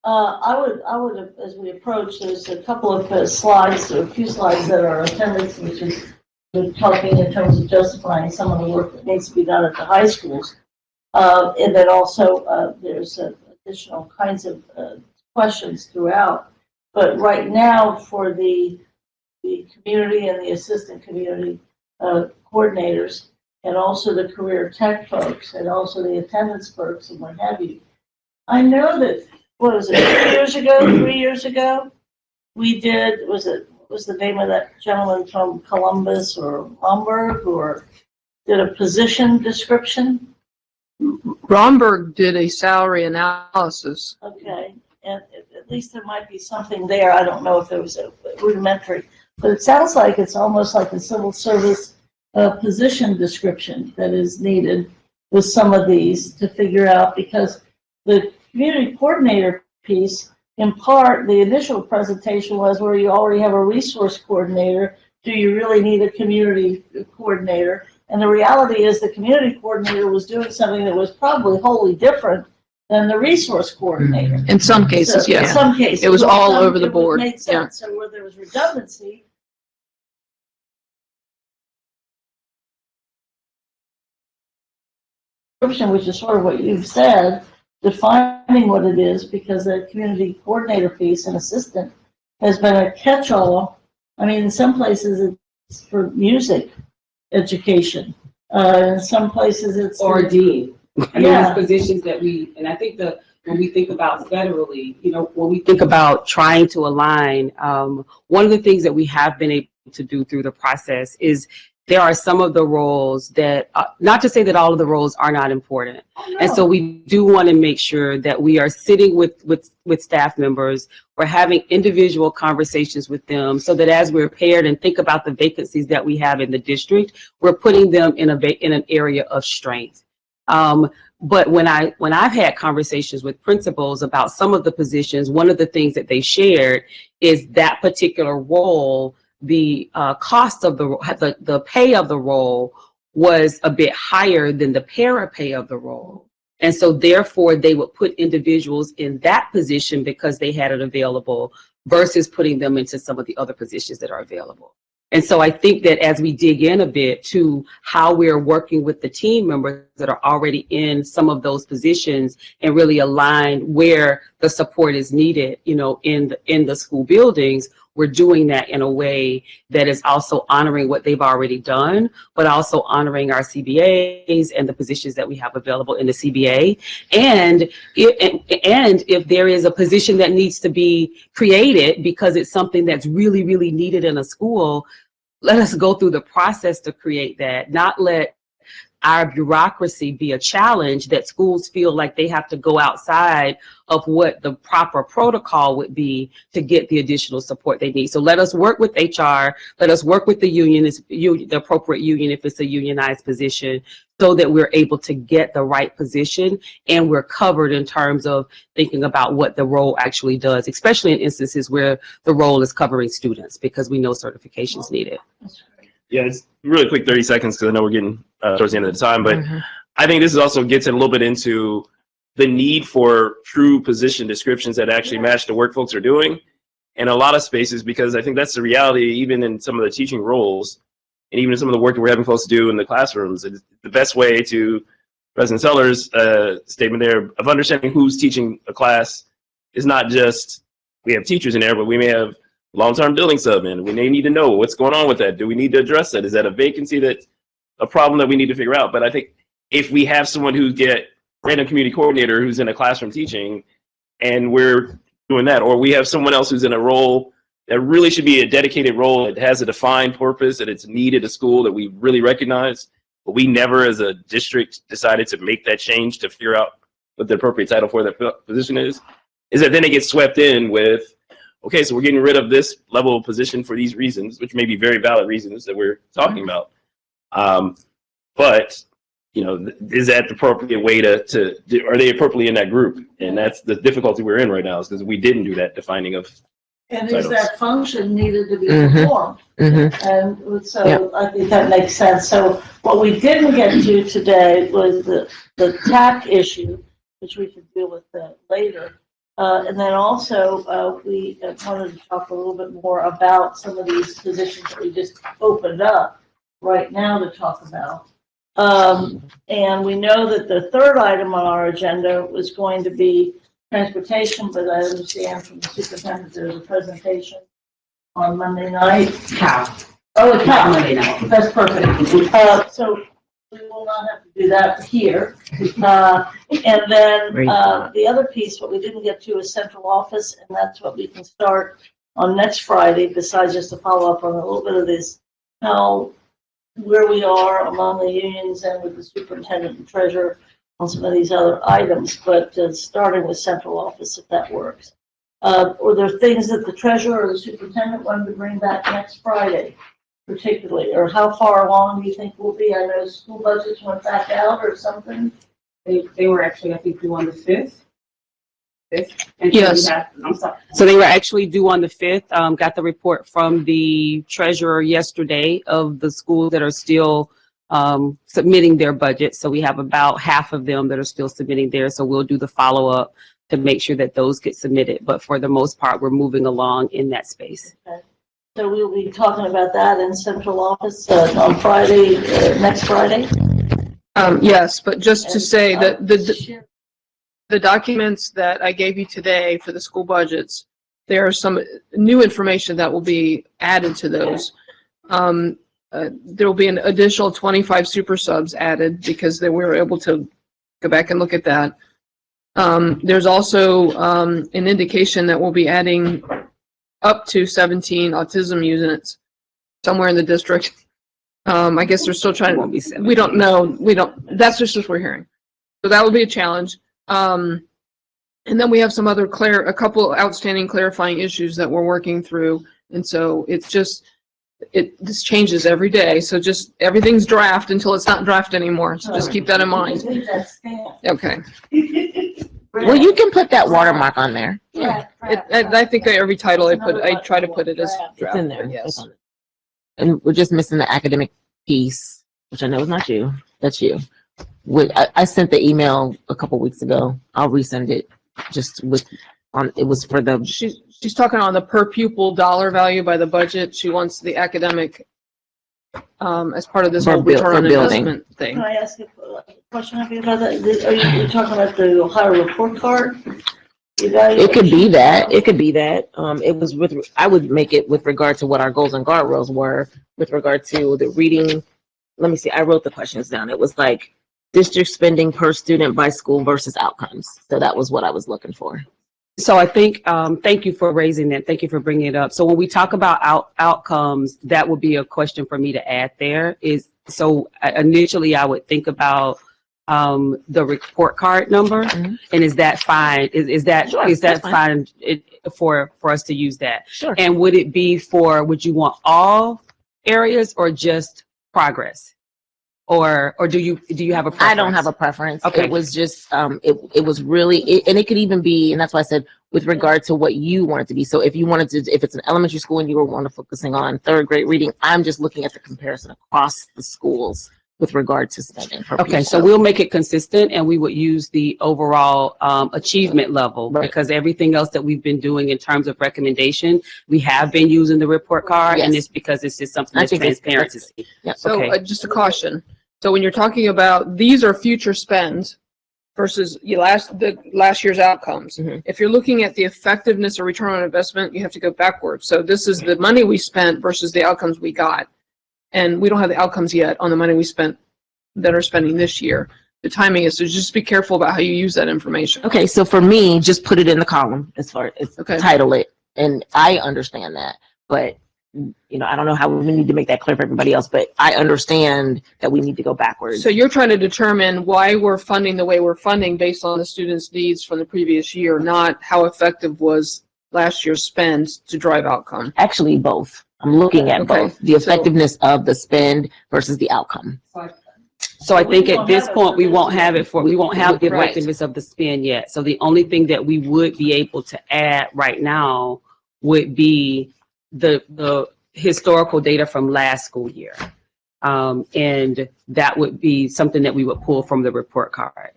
I would, as we approach, there's a couple of slides, or a few slides that are attendance, which is helping in terms of justifying some of the work that needs to be done at the high schools. And then also, there's additional kinds of questions throughout. But right now, for the community and the assistant community coordinators, and also the career tech folks, and also the attendance folks and what have you. I know that, what was it, 3 years ago, we did, what was the name of that gentleman from Columbus or Lombard, or did a position description? Romberg did a salary analysis. Okay, and at least there might be something there. I don't know if there was a rudimentary, but it sounds like it's almost like a civil service position description that is needed with some of these to figure out, because the community coordinator piece, in part, the initial presentation was where you already have a resource coordinator. Do you really need a community coordinator? And the reality is the community coordinator was doing something that was probably wholly different than the resource coordinator. In some cases, So, yes. in some cases. It was all Some- over the it board. made sense. So where there was redundancy, which is sort of what you've said, defining what it is, because the community coordinator piece and assistant has been a catch-all. I mean, in some places it's for music education. In some places it's Or dean. I mean, Yeah. there's positions that and I think when we think about federally, when we think about trying to align, one of the things that we have been able to do through the process is there are some of the roles that, not to say that all of the roles are not important. And so we do want to make sure that we are sitting with staff members, we're having individual conversations with them, so that as we're paired and think about the vacancies that we have in the district, we're putting them in an area of strength. But when I've had conversations with principals about some of the positions, one of the things that they shared is that particular role, the cost of the pay of the role was a bit higher than the para pay of the role. And so therefore they would put individuals in that position because they had it available versus putting them into some of the other positions that are available. And so I think that as we dig in a bit to how we're working with the team members that are already in some of those positions and really align where the support is needed, in the school buildings, we're doing that in a way that is also honoring what they've already done, but also honoring our CBAs and the positions that we have available in the CBA. And if there is a position that needs to be created because it's something that's really, really needed in a school, let us go through the process to create that, not let our bureaucracy be a challenge that schools feel like they have to go outside of what the proper protocol would be to get the additional support they need. So let us work with HR, let us work with the union, the appropriate union if it's a unionized position, so that we're able to get the right position and we're covered in terms of thinking about what the role actually does, especially in instances where the role is covering students, because we know certification's needed. Yeah, it's really quick, 30 seconds, because I know we're getting towards the end of the time, but I think this also gets in a little bit into the need for true position descriptions that actually match the work folks are doing in a lot of spaces, because I think that's the reality, even in some of the teaching roles, and even in some of the work that we're having folks do in the classrooms. It's the best way to President Seller's statement there of understanding who's teaching a class is not just we have teachers in there, but we may have long-term building subman. We may need to know what's going on with that. Do we need to address that? Is that a vacancy that's a problem that we need to figure out? But I think if we have someone who get random community coordinator who's in a classroom teaching, and we're doing that, or we have someone else who's in a role that really should be a dedicated role that has a defined purpose, that it's needed at school, that we really recognize, but we never as a district decided to make that change to figure out what the appropriate title for that position is that then it gets swept in with, okay, so we're getting rid of this level of position for these reasons, which may be very valid reasons that we're talking about. But, you know, is that the appropriate way are they appropriately in that group? And that's the difficulty we're in right now, is because we didn't do that defining of And titles. is that function needed to be Mhm. performed? And so I think that makes sense. So what we didn't get to today was the TAC issue, which we could deal with later. And then also we wanted to talk a little bit more about some of these positions that we just opened up right now to talk about. And we know that the third item on our agenda was going to be transportation, but I understand from the superintendent there's a presentation on Monday night. How? Oh, it's not Monday night. That's perfect. So we will not have to do that here. And then the other piece, what we didn't get to is central office, and that's what we can start on next Friday, besides just to follow up on a little bit of this, where we are among the unions and with the superintendent and treasurer on some of these other items, but starting with central office, if that works. Or there things that the treasurer or the superintendent wanted to bring back next Friday, particularly, or how far along do you think we'll be? I know school budgets went back out or something. They were actually, I think, due on the 5th. And Yes. so I'm sorry. So they were actually due on the 5th. Got the report from the treasurer yesterday of the schools that are still submitting their budget. So we have about half of them that are still submitting theirs. So we'll do the follow-up to make sure that those get submitted. But for the most part, we're moving along in that space. Okay. So we'll be talking about that in central office on Friday, next Friday. Yes, but just to say that the documents that I gave you today for the school budgets, there are some new information that will be added to those. There will be an additional 25 super subs added because we were able to go back and look at that. There's also an indication that we'll be adding up to 17 autism units somewhere in the district. I guess they're still trying to, we don't know, that's just what we're hearing. So that will be a challenge. And then we have some other a couple outstanding clarifying issues that we're working through. And so it's just, this changes every day. So just everything's draft until it's not draft anymore. So just keep that in mind. Okay. Well, you can put that watermark on there. Yeah, I think every title I try to put it as it's draft. in there. Yes. And we're just missing the academic piece, which I know is not you. That's you. I sent the email a couple weeks ago. I'll resend it. It was for the. She's talking on the per pupil dollar value by the budget. She wants the academic as part of this whole return on investment thing. Can I ask a question of you about that? Are you talking about the Ohio report card? It could be that. It could be that. It was I would make it with regard to what our goals and guardrails were with regard to the reading. Let me see. I wrote the questions down. It was like district spending per student by school versus outcomes. So that was what I was looking for. So I think, thank you for raising that. Thank you for bringing it up. So when we talk about outcomes, that would be a question for me to add there initially I would think about the report card number, and is that fine? Is that fine for us to use that? Sure. And would you want all areas or just progress? Or do you have a preference? I don't have a preference. Okay. It was just, it was really, and it could even be, and that's why I said with regard to what you want it to be. So if it's an elementary school and you were focusing on third grade reading, I'm just looking at the comparison across the schools with regard to spending. Okay, so we'll make it consistent and we would use the overall achievement level, right, because everything else that we've been doing in terms of recommendation, we have been using the report card, Yes. and it's because it's just something that's transparent to see. Yeah. So Okay. just a caution. So when you're talking about, these are future spends, versus the last year's outcomes. Mhm. If you're looking at the effectiveness or return on investment, you have to go backwards. So this is the money we spent versus the outcomes we got. And we don't have the outcomes yet on the money we spent that are spending this year. The timing is, so just be careful about how you use that information. Okay, so for me, just put it in the column as far as Okay. title it, and I understand that, but I don't know how we need to make that clear for everybody else, but I understand that we need to go backwards. So you're trying to determine why we're funding the way we're funding based on the students' needs from the previous year, not how effective was last year's spend to drive outcome. Actually, both. I'm looking at Okay, both, the effectiveness of the spend versus the outcome. So I think at this point, we won't have the Right. effectiveness of the spend yet. So the only thing that we would be able to add right now would be the historical data from last school year. And that would be something that we would pull from the report card.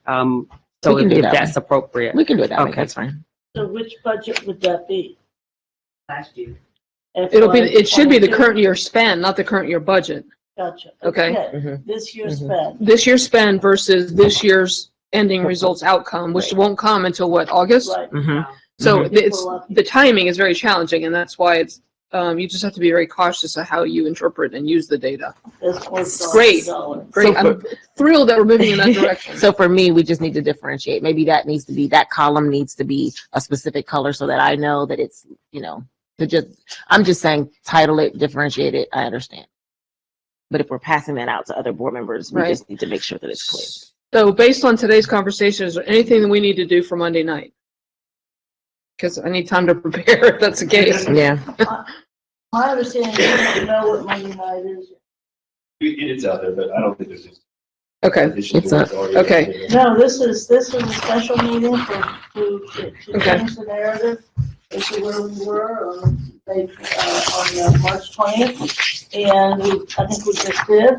So We can do if that that's appropriate. We can do it that way, Okay. that's fine. So which budget would that be? Last year. It should be the current year spend, not the current year budget. Gotcha. Okay. Mhm. This year's Mhm. spend. This year's spend versus this year's ending results outcome, which won't come until what, August? Right. Mhm. So Mhm. it's, the timing is very challenging, and that's why it's, you just have to be very cautious of how you interpret and use the data. That's $4 Great. dollar. Great, So I'm thrilled that we're moving in that direction. So for me, we just need to differentiate. Maybe that column needs to be a specific color so that I know that it's, I'm just saying, title it, differentiate it, I understand. But if we're passing that out to other board members, we Right. just need to make sure that it's clear. So based on today's conversation, is there anything that we need to do for Monday night? Because I need time to prepare if that's the case. Yeah. My understanding is you don't know what Monday night is. It's out there, but I don't think there's just. Okay, It's okay. No, this is a special meeting to Okay. change the narrative as to where we were on March 20th. And I think we just did,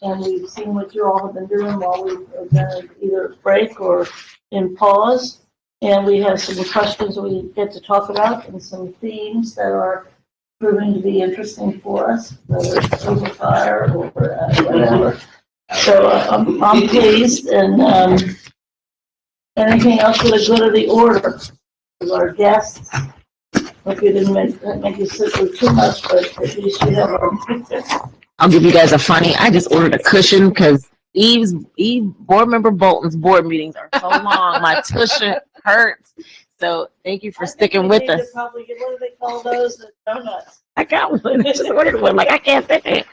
and we've seen what you all have been doing while we've been either break or in pause. And we have some questions we get to talk about and some themes that are proving to be interesting for us, whether it's over fire or whatever. So I'm pleased, and anything else for the good of the order? With our guests, hope you didn't make you sit through too much, but at least you have our. I'll give you guys a funny, I just ordered a cushion because board member Bolton's board meetings are so long, my cushion hurts. So thank you for sticking with us. Probably get, what do they call those? The donuts. I got one, I just ordered one, like I can't fit it.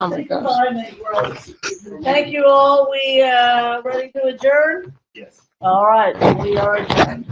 Oh my gosh. Thank you all. We ready to adjourn? Yes. All right, we are adjourned.